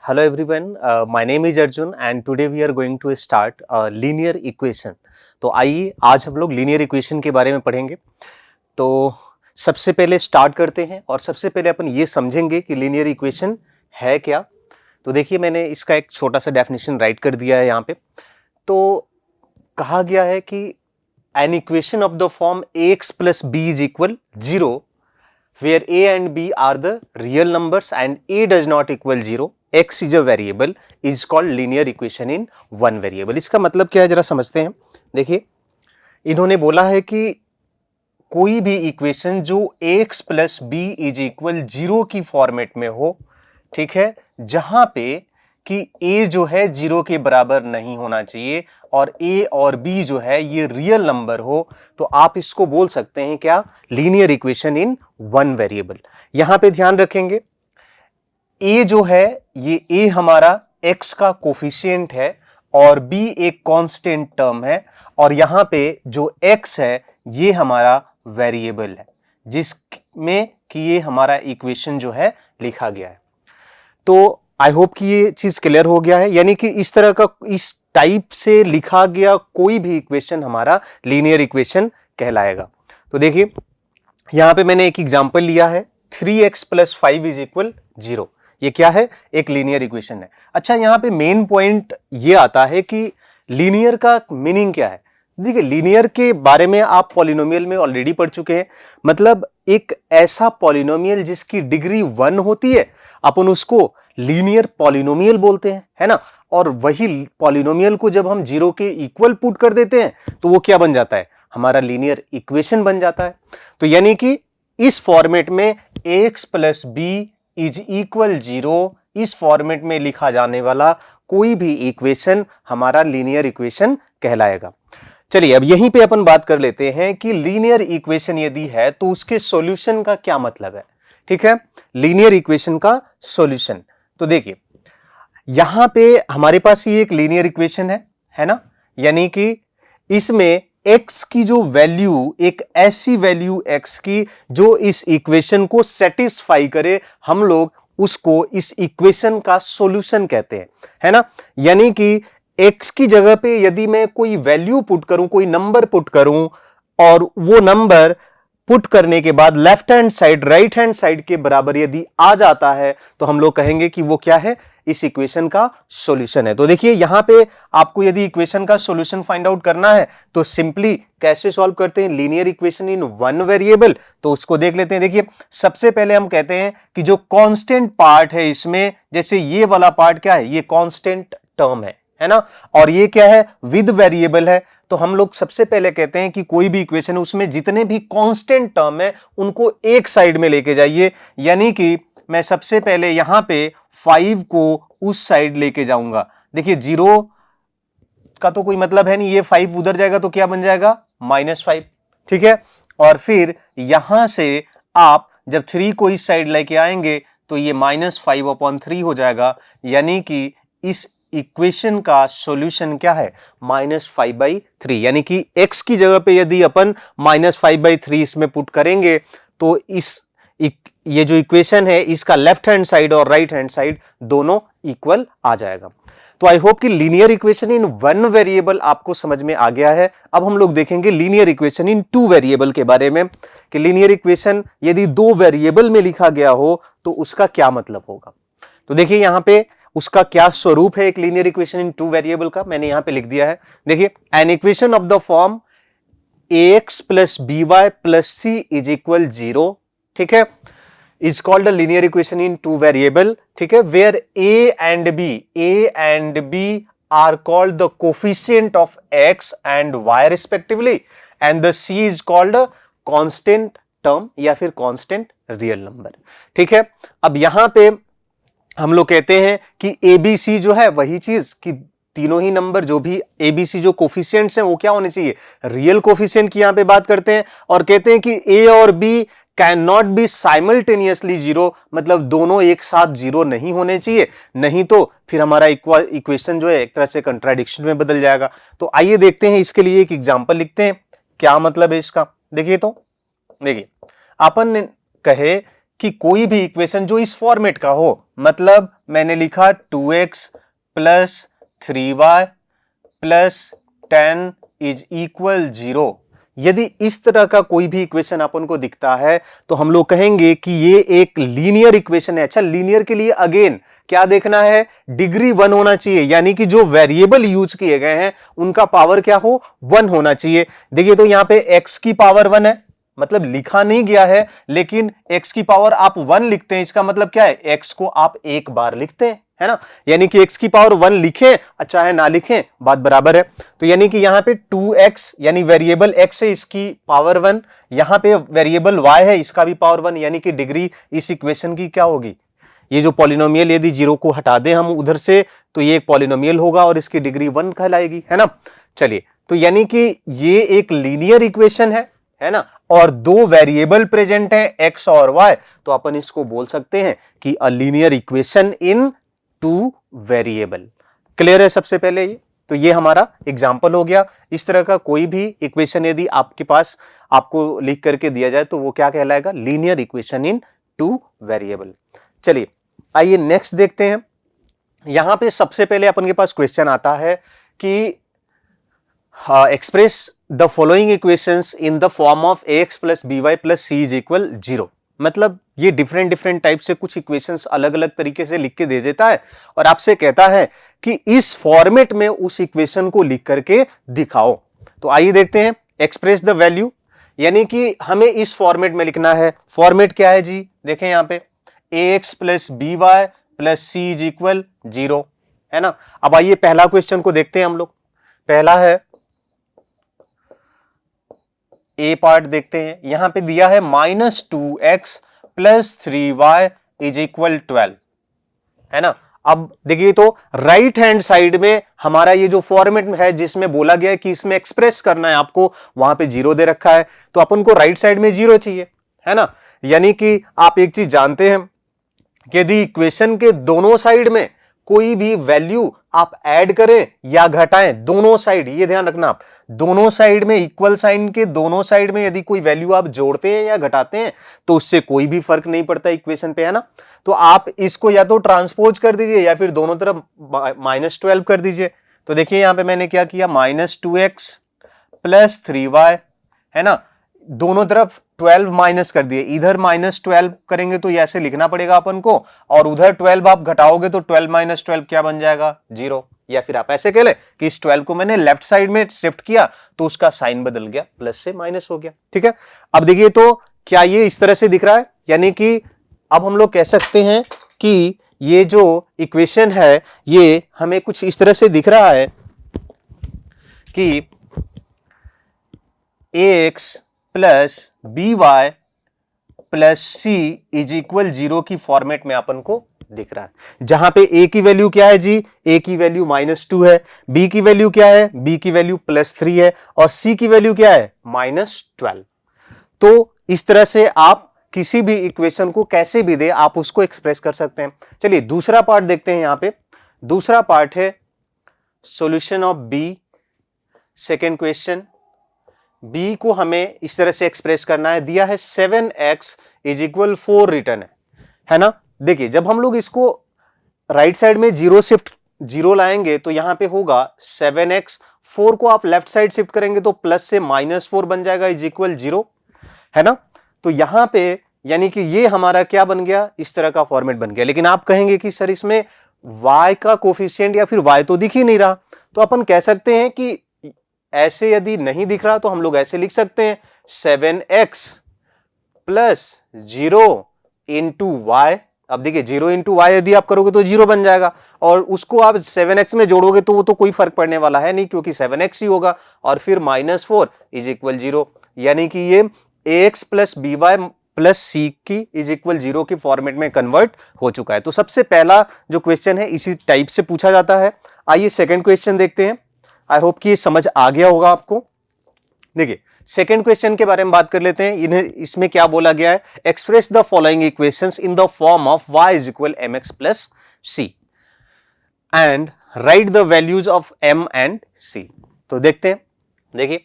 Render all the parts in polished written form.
Hello everyone, my name is Arjun and today we are going to start a linear equation. तो आइए आज हम लोग linear equation के बारे में पढ़ेंगे। तो सबसे पहले स्टार्ट करते हैं और सबसे पहले अपन ये समझेंगे कि linear equation है क्या। तो देखिए मैंने इसका एक छोटा सा डेफिनेशन राइट कर दिया है यहाँ पे। तो कहा गया है कि an equation of the form ax plus b is equal 0 where a and b are the real numbers and a does not equal 0, x is a variable, is called linear equation in one variable। इसका मतलब क्या है जरा समझते हैं। देखिए इन्होंने बोला है कि कोई भी इक्वेशन जो ax plus b is equal 0 की फॉर्मेट में हो, ठीक है, जहां पे कि a जो है 0 के बराबर नहीं होना चाहिए और a और b जो है ये रियल नंबर हो, तो आप इसको बोल सकते हैं क्या, linear equation in one variable. यहां पे ध्यान रखेंगे a जो है ये a हमारा x का कोफिशिएंट है और b एक कांस्टेंट टर्म है और यहां पे जो x है ये हमारा वेरिएबल है जिसमें कि ये हमारा इक्वेशन जो है लिखा गया है। तो आई होप कि ये चीज क्लियर हो गया है, यानी कि इस तरह का इस टाइप से लिखा गया कोई भी इक्वेशन हमारा लीनियर इक्वेशन कहलाएगा। तो देखिए यहां पे मैंने एक एग्जांपल लिया है 3x प्लस 5 इज इक्वल 0। ये क्या है, एक लीनियर इक्वेशन है। अच्छा यहां पे मेन पॉइंट ये आता है कि लीनियर का मीनिंग क्या है। देखिए लीनियर के बारे में आप पॉलिनोमियल में ऑलरेडी पढ़ चुके हैं। मतलब एक ऐसा पॉलिनोमियल जिसकी डिग्री 1 होती है अपन उसको लीनियर पॉलिनोमियल बोलते हैं, है ना। और वही पॉलिनोमियल को जब हम 0 के इक्वल पुट कर देते हैं तो वो क्या बन जाता है, हमारा लीनियर इक्वेशन बन जाता है। तो यानी कि इस फॉर्मेट में ax plus b is equal 0, इस फॉर्मेट में लिखा जाने वाला कोई भी इक्वेशन हमारा लीनियर इक्वेशन कहलाएगा। चलिए अब यहीं पे अपन बात कर लेते हैं कि लीनियर इक्वेशन यदि है तो उसके सॉल्यूशन का क्या मतलब है। ठीक है, लीनियर इक्वेशन का सॉल्यूशन। तो देखिए यहां पे हमारे पास ये एक लीनियर इक्वेशन है ना, यानी कि इसमें x की जो वैल्यू, एक ऐसी वैल्यू x की जो इस इक्वेशन को सेटिस्फाई करे, हम लोग उसको इस इक्वेशन का सॉल्यूशन कहते हैं, है ना। यानी कि x की जगह पे यदि मैं कोई वैल्यू पुट करूं, कोई नंबर पुट करूं और वो नंबर पुट करने के बाद left hand side right hand side के बराबर यदि आ जाता है तो हम लोग कहेंगे कि वो क्या है, इस इक्वेशन का सॉल्यूशन है। तो देखिए यहां पे आपको यदि इक्वेशन का सॉल्यूशन फाइंड आउट करना है तो सिंपली कैसे सॉल्व करते हैं, linear equation in one variable. तो उसको देख लेते हैं। देखिए सबसे पहले हम कहते हैं कि जो कांस्टेंट पार्ट है इसमें, जैसे ये वाला पार्ट क्या है, ये कांस्टेंट टर्म है ना, और ये क्या है, विद वेरिएबल है। तो हम लोग सबसे पहले कहते हैं कि कोई भी इक्वेशन है उसमें जितने भी कांस्टेंट टर्म है उनको एक साइड में लेके जाइए। यानी कि मैं सबसे पहले यहां पे 5 को उस साइड लेके जाऊंगा। देखिए 0 का तो कोई मतलब है नहीं, ये 5 उधर जाएगा तो क्या बन जाएगा, -5। ठीक है, और फिर यहां से आप जब 3 को इस साइड लेके आएंगे तो ये -5/3 हो जाएगा। यानी कि इस इक्वेशन का सॉल्यूशन क्या है, -5/3। यानी कि x की जगह पे यदि अपन -5/3 इसमें पुट करेंगे तो ये जो इक्वेशन है इसका लेफ्ट हैंड साइड और राइट हैंड साइड दोनों इक्वल आ जाएगा। तो आई होप कि linear equation in one variable आपको समझ में आ गया है। अब हम लोग देखेंगे linear equation in two variable के बारे में कि लीनियर इक्वेशन यदि 2 वेरिएबल में लिखा गया हो तो उसका क्या मतलब होगा। तो देखिए यहां पे उसका क्या स्वरूप है एक linear equation in two variable का, मैंने यहां पे लिख दिया है। देखिए an equation of the form ax plus by plus c is equal 0, ठीक है, is called a linear equation in two variable. ठीक है, where a and b are called the coefficient of x and y respectively and the c is called a constant term या फिर constant real number. ठीक है, अब यहां पे हम लोग कहते हैं कि ABC जो है वही चीज कि तीनों ही नंबर जो भी ABC जो कोफिशिएंट्स हैं वो क्या होने चाहिए, रियल कोफिशिएंट की यहां पे बात करते हैं। और कहते हैं कि A और B can not be simultaneously 0, मतलब दोनों एक साथ 0 नहीं होने चाहिए, नहीं तो फिर हमारा इक्वेशन जो है एक तरह से कंट्राडिक्शन में बदल जाएगा। तो आइए देखते हैं, इसके लिए एक एग्जांपल लिखते हैं क्या मतलब है इसका। देखिए तो देखिए अपन कहे कि कोई भी इक्वेशन जो इस फॉर्मेट का हो, मतलब मैंने लिखा 2x plus 3y plus 10 is equal 0, यदि इस तरह का कोई भी इक्वेशन अपन को दिखता है तो हम लोग कहेंगे कि ये एक लीनियर इक्वेशन है। अच्छा, लीनियर के लिए अगेन क्या देखना है, डिग्री 1 होना चाहिए, यानी कि जो वेरिएबल यूज किए गए हैं उनका पावर क्या हो, 1 होना चाहिए। देखिए तो यहां पे x की पावर 1 है, मतलब लिखा नहीं गया है, लेकिन x की पावर आप 1 लिखते हैं, इसका मतलब क्या है, x को आप एक बार लिखते हैं, है ना, यानी कि x की पावर 1 लिखें चाहे ना लिखें बात बराबर है। तो यानी कि यहां पे 2x यानी वेरिएबल x है, इसकी पावर 1, यहां पे वेरिएबल y है, इसका भी पावर 1, यानी कि डिग्री इस इक्वेशन की क्या होगी, ये जो पॉलिनोमियल यदि 0 को हटा दें हम उधर से तो ये एक पॉलिनोमियल होगा और इसकी डिग्री 1 कहलाएगी, है ना। चलिए, तो यानी कि ये एक लीनियर इक्वेशन है ना, और दो वेरिएबल प्रेजेंट हैं x और y, तो अपन इसको बोल सकते हैं कि अ linear equation in two variable. Clear है सबसे पहले ये, तो ये हमारा एग्जांपल हो गया। इस तरह का कोई भी इक्वेशन यदि आपके पास आपको लिख करके दिया जाए तो वो क्या कहलाएगा, linear equation in two variable. चलिए आइए नेक्स्ट देखते हैं। यहां पे सबसे पहले अपन के पास क्वेश्चन आता है कि express the following equations in the form of ax plus by plus c is equal 0। मतलब ये डिफरेंट टाइप से कुछ इक्वेशंस अलग अलग तरीके से लिख के दे देता है और आपसे कहता है कि इस फॉर्मेट में उस इक्वेशन को लिख करके दिखाओ। तो आइए देखते हैं, एक्सप्रेस द वैल्यू, यानी कि हमें इस फॉर्मेट में लिखना है। फॉर्मेट क्या है जी, देखें यहां पे ax plus by plus c is equal 0, है ना। अब आइए पहला क्वेश्चन को देखते हैं हम लोग। पहला है ए पार्ट देखते हैं, यहां पे दिया है -2x plus 3y is equal 12, है ना। अब देखिए तो राइट हैंड साइड में हमारा ये जो फॉर्मेट है जिसमें बोला गया है कि इसमें एक्सप्रेस करना है आपको, वहां पे 0 दे रखा है, तो अपन को राइट साइड में 0 चाहिए, है ना। यानी कि आप एक चीज जानते हैं कि यदि इक्वेशन के दोनों साइड में कोई भी वैल्यू आप ऐड करें या घटाएं, दोनों साइड, ये ध्यान रखना आप, दोनों साइड में इक्वल साइन के दोनों साइड में यदि कोई वैल्यू आप जोड़ते हैं या घटाते हैं तो उससे कोई भी फर्क नहीं पड़ता इक्वेशन पे, है ना। तो आप इसको या तो ट्रांसपोज कर दीजिए या फिर दोनों तरफ -12 कर दीजिए। तो देखिए यहां पे मैंने क्या किया, -2x प्लस 3y, है ना, दोनों तरफ 12 माइनस कर दिए, इधर -12 करेंगे तो ऐसे लिखना पड़ेगा अपन को, और उधर 12 आप घटाओगे तो 12 - 12 क्या बन जाएगा, 0। या फिर आप ऐसे कह ले कि इस 12 को मैंने लेफ्ट साइड में शिफ्ट किया तो उसका साइन बदल गया, प्लस से माइनस हो गया, ठीक है। अब देखिए तो क्या ये इस तरह से दिख रहा है, यानी कि अब हम लोग कह सकते हैं कि ये जो इक्वेशन है ये हमें कुछ इस तरह से दिख रहा है कि ax plus by plus c is equal 0 की फॉर्मेट में अपन को दिख रहा है, जहां पे a की वैल्यू क्या है जी, a की वैल्यू -2 है, b की वैल्यू क्या है, b की वैल्यू +3 है, और c की वैल्यू क्या है, -12। तो इस तरह से आप किसी भी इक्वेशन को कैसे भी दे आप उसको एक्सप्रेस कर सकते हैं। चलिए दूसरा पार्ट देखते हैं। यहां पे दूसरा पार्ट है solution of b, second question. b को हमें इस तरह से एक्सप्रेस करना है, दिया है 7x इज इक्वल 4 रिटर्न है ना। देखिए जब हम लोग इसको राइट साइड में 0 लाएंगे तो यहां पे होगा 7x, 4 को आप लेफ्ट साइड शिफ्ट करेंगे तो प्लस से -4 बन जाएगा इज इक्वल 0, है ना। तो यहां पे यानी कि ये हमारा क्या बन गया, इस तरह का फॉर्मेट बन गया। लेकिन आप कहेंगे कि सर इसमें y का कोफिशिएंट या फिर y तो दिख ही नहीं रहा, तो अपन कह सकते हैं कि ऐसे यदि नहीं दिख रहा तो हम लोग ऐसे लिख सकते हैं 7x प्लस 0 इंटू y। अब देखिए 0 इंटू y यदि आप करोगे तो 0 बन जाएगा, और उसको आप 7x में जोड़ोगे तो वो तो कोई फर्क पड़ने वाला है नहीं क्योंकि 7x ही होगा, और फिर -4 इज इक्वल 0, यानी कि ये ax plus by plus c की इज इक्वल 0 की फॉर्मेट में कन्वर्ट हो चुका है। तो सबसे पहला जो क्वेश्चन है इसी टाइप से पूछा जाता है। आइए सेकंड क्वेश्चन देखते हैं। आई होप कि समझ आ गया होगा आपको। देखिए सेकंड क्वेश्चन के बारे में बात कर लेते हैं। इसमें क्या बोला गया है, express the following equations in the form of y is equal mx plus c and write the values of m and c। तो देखते हैं, देखिए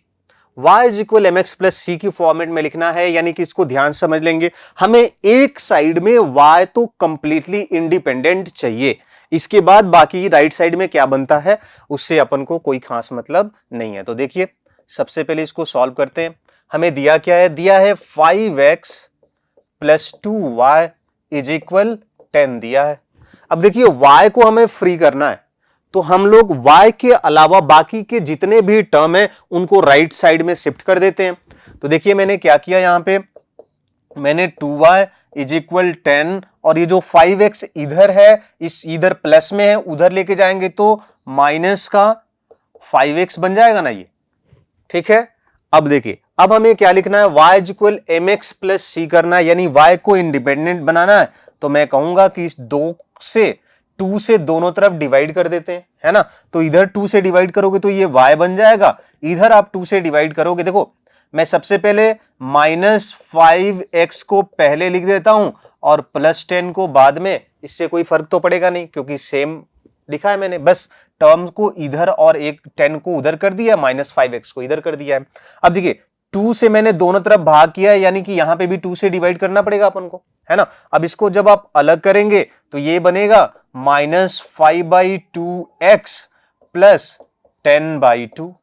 y is equal M x plus c की फॉर्मेट में लिखना है, यानी कि इसको ध्यान समझ लेंगे। हमें एक साइड में y तो कंप्लीटली इंडिपेंडेंट चाहिए, इसके बाद बाकी राइट साइड में क्या बनता है उससे अपन को कोई खास मतलब नहीं है। तो देखिए सबसे पहले इसको सॉल्व करते हैं। हमें दिया क्या है, दिया है 5x plus 2y is equal 10 दिया है। अब देखिए y को हमें फ्री करना है, तो हम लोग y के अलावा बाकी के जितने भी टर्म है उनको राइट साइड में शिफ्ट कर देते हैं। तो देखिए मैंने क्या किया, यहां पे मैंने 2y इज इक्वल 10 और ये जो 5x इधर है, इस इधर प्लस में है, उधर लेके जाएंगे तो माइनस का 5x बन जाएगा ना ये, ठीक है। अब देखिए अब हमें क्या लिखना है, y is equal M x plus c करना है, यानी y को इंडिपेंडेंट बनाना है। तो मैं कहूंगा कि इस 2 से दोनों तरफ डिवाइड कर देते हैं, है ना। तो इधर 2 से डिवाइड करोगे तो ये y बन जाएगा, इधर आप 2 से डिवाइड करोगे। देखो मैं सबसे पहले -5x को पहले लिख देता हूं और +10 को बाद में, इससे कोई फर्क तो पड़ेगा नहीं क्योंकि सेम लिखा है मैंने, बस टर्म को इधर और एक 10 को उधर कर दिया, -5x को इधर कर दिया है। अब देखिए 2 से मैंने दोनों तरफ भाग किया है, यानी कि यहां पे भी 2 से डिवाइड करना पड़ेगा अपन को, है ना। अब इसको जब आप अलग करेंगे तो ये बनेगा -5/2x प्लस 10/2,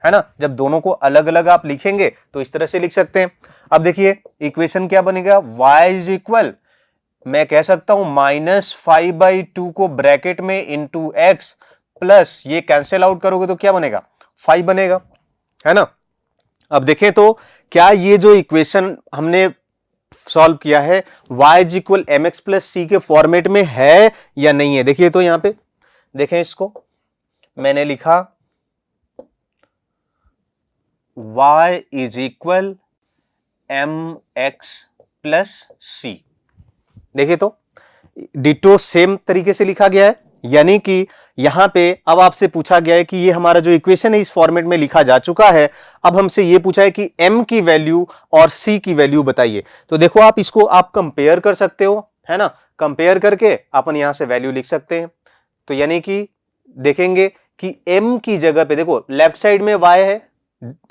है ना। जब दोनों को अलग अलग आप लिखेंगे तो इस तरह से लिख सकते हैं। अब देखिए इक्वेशन क्या बनेगा, y इज इक्वल, मैं कह सकता हूं -5/2 को ब्रैकेट में इंटू x प्लस ये कैंसिल आउट करोगे तो क्या बनेगा, 5 बनेगा, है ना। अब देखें तो क्या ये जो इक्वेशन हमने सॉल्व किया है y is equal M x plus C के फॉर्मेट में है या नहीं है। देखिए तो यहां पे देखें, इसको मैंने लिखा y is equal M x plus C. देखिए तो डिटो सेम तरीके से लिखा गया है, यानी कि यहां पे अब आपसे पूछा गया है कि ये हमारा जो इक्वेशन है इस फॉर्मेट में लिखा जा चुका है। अब हमसे ये पूछा है कि m की वैल्यू और c की वैल्यू बताइए। तो देखो आप इसको आप कंपेयर कर सकते हो, है ना। कंपेयर करके अपन यहां से वैल्यू लिख सकते हैं। तो यानी कि देखेंगे कि m की जगह पे देखो लेफ्ट साइड में y है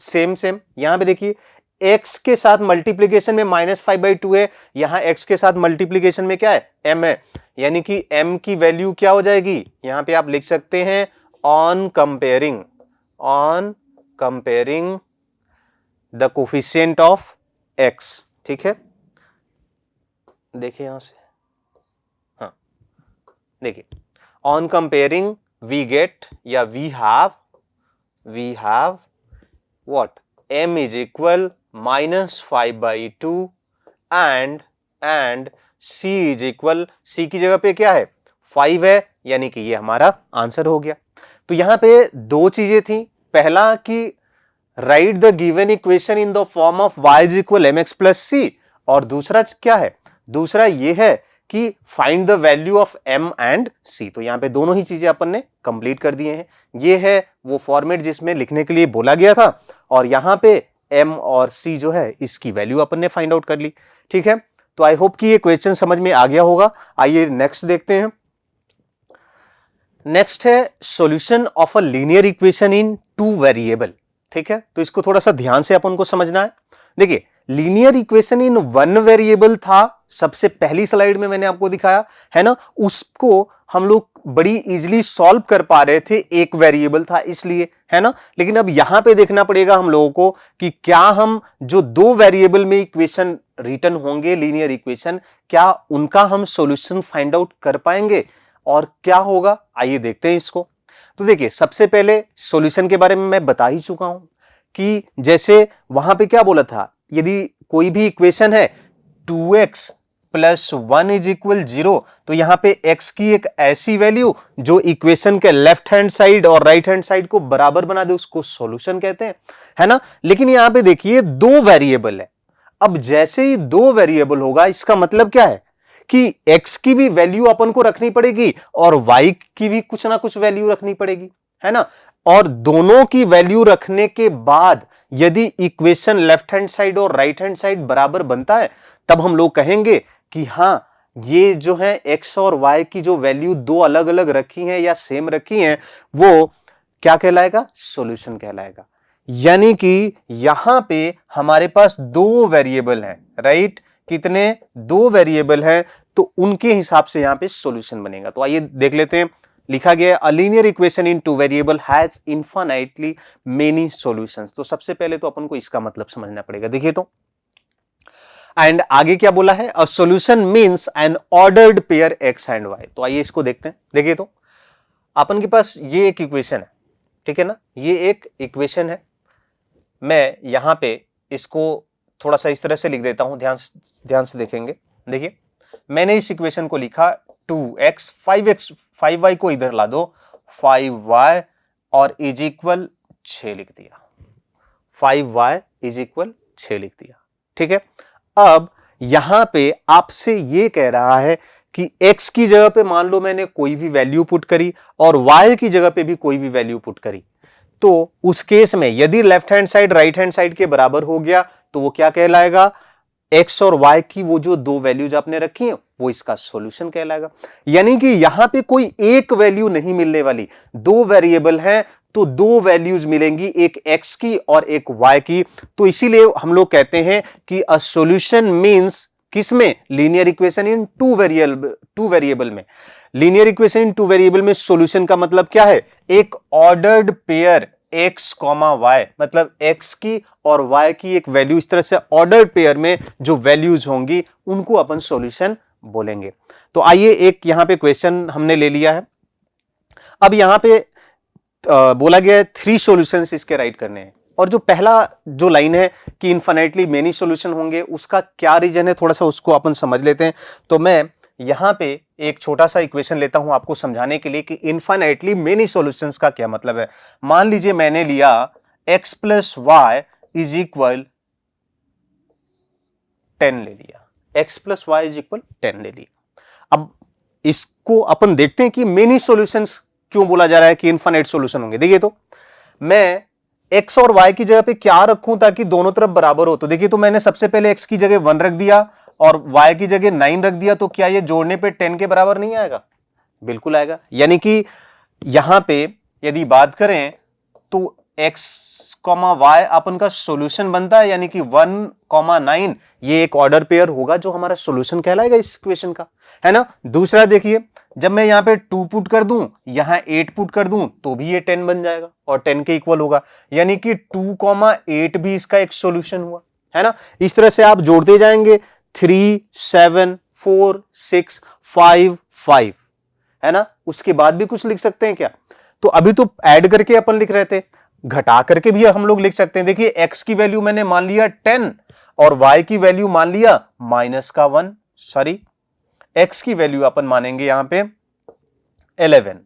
सेम, यहां पे देखिए x के साथ मल्टीप्लीकेशन में -5/2 है, यहां x के साथ मल्टीप्लीकेशन में क्या है, m है, यानी कि m की वैल्यू क्या हो जाएगी, यहां पे आप लिख सकते हैं on comparing the coefficient of x, ठीक है। देखिए यहां से, हाँ देखिए ऑन कंपेयरिंग वी गेट या we have what m is equal -5/2 and c is equal, c की जगह पे क्या है 5 है, यानी कि ये हमारा आंसर हो गया। तो यहां पे दो चीजें थी, पहला कि right the given equation in the form of y is equal mx plus c, और दूसरा क्या है, दूसरा ये है कि find the value of m and c। तो यहां पे दोनों ही चीजें अपन ने कंप्लीट कर दिए हैं। ये है वो फॉर्मेट जिसमें लिखने के लिए बोला गया था, और यहां पे m और c जो है इसकी वैल्यू अपन ने फाइंड आउट कर ली, ठीक है। तो आई होप कि ये क्वेश्चन समझ में आ गया होगा। आइए नेक्स्ट देखते हैं। नेक्स्ट है solution of a linear equation in 2 variable, ठीक है। तो इसको थोड़ा सा ध्यान से अपन को समझना है। देखिए लीनियर इक्वेशन इन 1 वेरिएबल था, सबसे पहली स्लाइड में मैंने आपको दिखाया, है ना। उसको हम लोग बड़ी इजीली सॉल्व कर पा रहे थे, एक वेरिएबल था इसलिए, है ना। लेकिन अब यहां पे देखना पड़ेगा हम लोगों को कि क्या हम जो 2 वेरिएबल में इक्वेशन रिटर्न होंगे लीनियर इक्वेशन, क्या उनका हम सॉल्यूशन फाइंड आउट कर पाएंगे और क्या होगा, आइए देखते हैं इसको। तो देखिए सबसे पहले सॉल्यूशन के बारे में मैं बता ही चुका हूं कि जैसे वहां पे क्या बोला था, यदि कोई भी इक्वेशन है 2x + 1 इज इक्वल 0, तो यहां पे x की एक ऐसी वैल्यू जो इक्वेशन के लेफ्ट हैंड साइड और राइट हैंड साइड को बराबर बना दे, उसको सॉल्यूशन कहते हैं, है ना। लेकिन यहां पे देखिए 2 वेरिएबल है। अब जैसे ही 2 वेरिएबल होगा, इसका मतलब क्या है कि x की भी वैल्यू अपन को रखनी पड़ेगी और y की भी कुछ ना कुछ वैल्यू रखनी पड़ेगी, है ना। और दोनों की वैल्यू रखने के बाद यदि इक्वेशन लेफ्ट हैंड साइड और राइट हैंड साइड बराबर बनता है, तब हम लोग कहेंगे कि हां ये जो है x और y की जो वैल्यू 2 अलग अलग रखी हैं या सेम रखी हैं, वो क्या कहलाएगा, सॉल्यूशन कहलाएगा। यानी कि यहां पे हमारे पास दो वेरिएबल हैं, राइट? कितने? दो वेरिएबल हैं, तो उनके हिसाब से यहां पे सॉल्यूशन बनेगा। तो आइए देख लेते हैं। लिखा गया है अ linear equation in two variable has infinitely many solutions. तो सबसे पहले तो अपन को इसका मतलब समझना पड़ेगा। देखिए तो, एंड आगे क्या बोला है? A solution means an ordered pair x and y. तो आइए इसको देखते हैं। देखिए तो, अपन के पास ये एक इक्वेशन है, ठीक है ना? ये एक इक्वेशन है। मैं यहां पे इसको थोड़ा सा इस तरह से लिख देता हूं, ध्यान से देखेंगे। देखिए, मैंने इस इक्वेशन को लिखा 2x 5y को इधर ला दो, 5y और इज इक्वल 6 लिख दिया। 5y इज इक्वल 6 लिख दिया, ठीक है। अब यहां पे आपसे ये कह रहा है कि x की जगह पे मान लो मैंने कोई भी वैल्यू पुट करी और y की जगह पे भी कोई भी वैल्यू पुट करी, तो उस केस में यदि left hand side right hand side के बराबर हो गया तो वो क्या कहलाएगा? x और y की वो जो दो वैल्यूज आपने रखी है वो इसका सॉल्यूशन कहलाएगा। यानी कि यहां पे कोई एक वैल्यू नहीं मिलने वाली, दो वेरिएबल हैं तो दो वैल्यूज मिलेंगी, एक x की और एक y की। तो इसीलिए हम लोग कहते हैं कि अ सॉल्यूशन मींस किसमें? Linear equation in two variable में। Linear equation in two variable में सॉल्यूशन का मतलब क्या है? एक ऑर्डर्ड पेयर x, y, मतलब x की और y की एक वैल्यू, इस तरह से ऑर्डर्ड पेयर में जो वैल्यूज होंगी उनको अपन सॉल्यूशन बोलेंगे। तो आइए एक यहां पे क्वेश्चन हमने ले लिया है। अब यहां पे बोला गया है 3 सॉल्यूशंस इसके राइट करने हैं, और जो पहला जो लाइन है कि इनफाइनाइटली मेनी सॉल्यूशन होंगे, उसका क्या रीजन है थोड़ा सा उसको अपन समझ लेते हैं। तो मैं यहां पे एक छोटा सा इक्वेशन लेता हूं आपको समझाने के लिए कि इनफाइनाइटली मेनी सॉल्यूशंस का क्या मतलब है। मान लीजिए मैंने लिया x plus y is equal 10 ले लिया, x plus y is equal 10 ले लिया। अब इसको अपन देखते हैं कि मेनी सॉल्यूशंस क्यों बोला जा रहा है कि इनफाइनाइट सॉल्यूशन होंगे। देखिए तो, मैं x और y की जगह पे क्या रखूं ताकि दोनों तरफ बराबर हो। तो देखिए तो, मैंने सबसे पहले x की जगह 1 रख दिया और y की जगह 9 रख दिया, तो क्या ये जोड़ने पे 10 के बराबर नहीं आएगा? बिल्कुल आएगा। यानी कि यहां पे यदि बात करें तो x, y अपन का सॉल्यूशन बनता है, यानी कि 1,9 ये एक ऑर्डर पेयर होगा जो हमारा सॉल्यूशन कहलाएगा इस इक्वेशन का, है ना। दूसरा देखिए, जब मैं यहां पे 2 पुट कर दूं, यहां 8 पुट कर दूं, तो भी ये 10 बन जाएगा और 10 के इक्वल होगा, यानी कि 2,8 भी इसका एक सॉल्यूशन हुआ, है ना। इस तरह से आप जोड़ते जाएंगे, 3, 7, 4, 6, 5, 5, है ना। उसके बाद भी कुछ लिख सकते हैं क्या? तो अभी तो ऐड करके अपन लिख रहे थे, घटा करके भी हम लोग लिख सकते हैं। देखिए, x की वैल्यू मैंने मान लिया 10 और y की वैल्यू मान लिया -1, सॉरी, x की वैल्यू अपन मानेंगे यहां पे 11,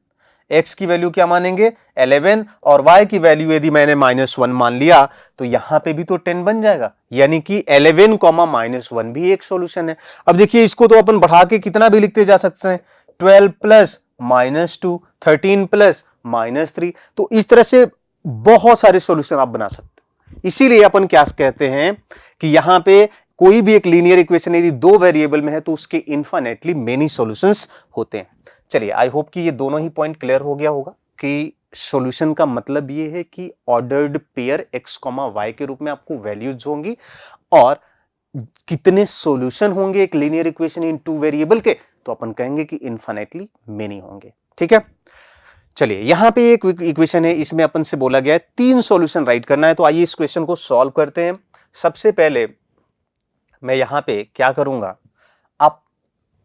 x की वैल्यू क्या मानेंगे? 11, और y की वैल्यू यदि मैंने -1 मान लिया तो यहां पे भी तो 10 बन जाएगा, यानी कि 11, -1 भी एक सॉल्यूशन है। अब देखिए, इसको तो अपन बढ़ा के कितना भी लिखते जा सकते हैं, 12 प्लस -2, 13 प्लस -3। तो इस तरह से बहुत सारे सॉल्यूशन आप बना सकते हैं। इसीलिए अपन क्या कहते हैं कि यहां पे कोई भी एक लीनियर इक्वेशन यदि दो वेरिएबल में है तो उसके इनफाइनाइटली मेनी सॉल्यूशंस होते हैं। चलिए, आई होप कि ये दोनों ही पॉइंट क्लियर हो गया होगा कि सॉल्यूशन का मतलब ये है कि ऑर्डर्ड पेयर x, y के रूप में आपको वैल्यूज होंगी और कितने सॉल्यूशन होंगे एक linear equation in two variable के, तो अपन कहेंगे कि इनफाइनाइटली मेनी होंगे। ठीक है, चलिए यहां पे एक इक्वेशन है, इसमें अपन से बोला गया है 3 सॉल्यूशन राइट करना है। तो आइए इस क्वेश्चन को सॉल्व करते हैं। सबसे पहले मैं यहां पे क्या करूंगा, आप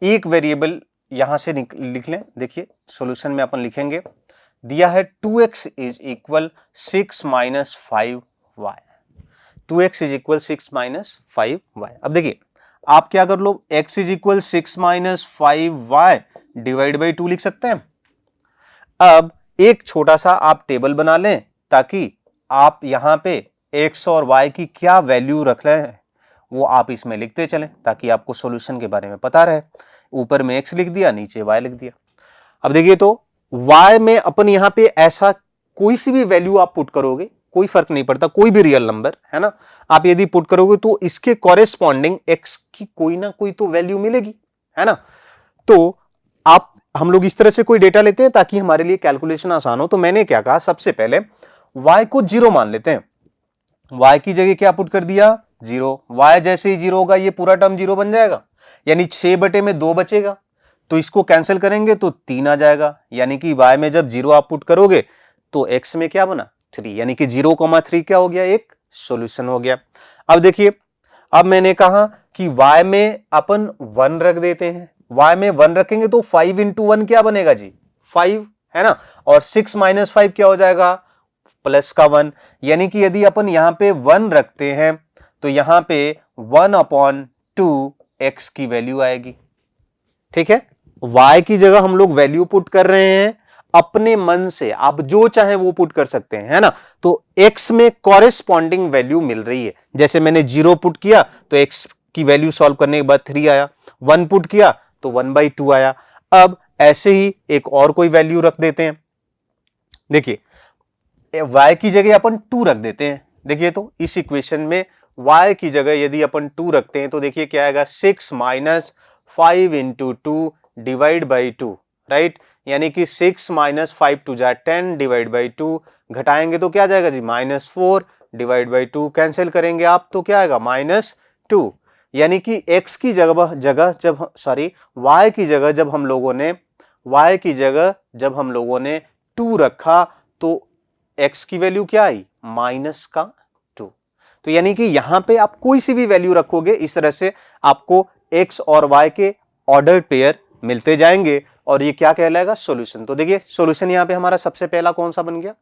एक वेरिएबल यहां से लिख लें। देखिए, सॉल्यूशन में अपन लिखेंगे, दिया है 2x is equal 6 minus 5y, 2x is equal 6 minus 5y। अब देखिए, आप क्या कर लो, x is equal 6 minus 5y divide by 2 लिख सकते हैं। अब एक छोटा सा आप टेबल बना लें ताकि आप यहां पे x और y की क्या वैल्यू रख रहे हैं वो आप इसमें लिखते चलें, ताकि आपको सॉल्यूशन के बारे में पता रहे। ऊपर में x लिख दिया, नीचे y लिख दिया। अब देखिए तो y में अपन यहां पे ऐसा कोई सी भी वैल्यू आप पुट करोगे, कोई फर्क नहीं पड़ता, कोई भी रियल नंबर, है ना, आप यदि पुट करोगे तो इसके कॉरेस्पॉन्डिंग x की कोई ना कोई तो वैल्यू मिलेगी, है ना। तो आप हम लोग इस तरह से कोई डेटा लेते हैं ताकि हमारे लिए कैलकुलेशन आसान हो। तो मैंने क्या कहा, सबसे पहले y को 0 मान लेते हैं। y की जगह क्या पुट कर दिया 0, y जैसे ही 0 होगा ये पूरा टर्म 0 बन जाएगा, यानी 6 बटे में 2 बचेगा, तो इसको कैंसिल करेंगे तो 3 आ जाएगा, यानी कि y में जब 0 आप पुट करोगे तो x में क्या बना 3, यानी कि 0,3 क्या हो गया, एक सॉल्यूशन हो गया। अब देखिए, अब मैंने कहा कि y में अपन 1 रख देते हैं, y में 1 रखेंगे तो 5 इंटू 1 क्या बनेगा जी 5, है ना, और 6 माइनस 5 क्या हो जाएगा प्लस का 1, यानी कि यदि अपन यहां पे 1 रखते हैं तो यहां पे 1/2 x की वैल्यू आएगी। ठीक है, y की जगह हम लोग वैल्यू पुट कर रहे हैं अपने मन से, आप जो चाहे वो पुट कर सकते हैं, है ना, तो x में कॉरेस्पॉन्डिंग वैल्यू मिल रही है। जैसे मैंने 0 पुट किया तो x की वैल्यू सॉल्व करने के बाद 3 आया, 1 पुट किया तो 1/2 आया। अब ऐसे ही एक और कोई वैल्यू रख देते हैं, देखिए y की जगह अपन 2 रख देते हैं। देखिए तो इस इक्वेशन में y की जगह यदि अपन 2 रखते हैं तो देखिए क्या आएगा 6 minus 5 into 2 divide by 2, right, यानी कि 6 माइनस 5 टू जा 10 डिवाइड बाई 2, घटाएंगे तो क्या जाएगा जी -4 डिवाइड बाई 2, कैंसिल करेंगे आप तो क्या आएगा -2, यानी कि x की जगह जब सॉरी y की जगह जब हम लोगों ने 2 रखा तो x की वैल्यू क्या आई -2। तो यानी कि यहां पे आप कोई सी भी वैल्यू रखोगे इस तरह से आपको x और y के ऑर्डर पेयर मिलते जाएंगे और ये क्या कहलाएगा सॉल्यूशन। तो देखिए सॉल्यूशन यहां पे हमारा सबसे पहला कौन सा बन गया,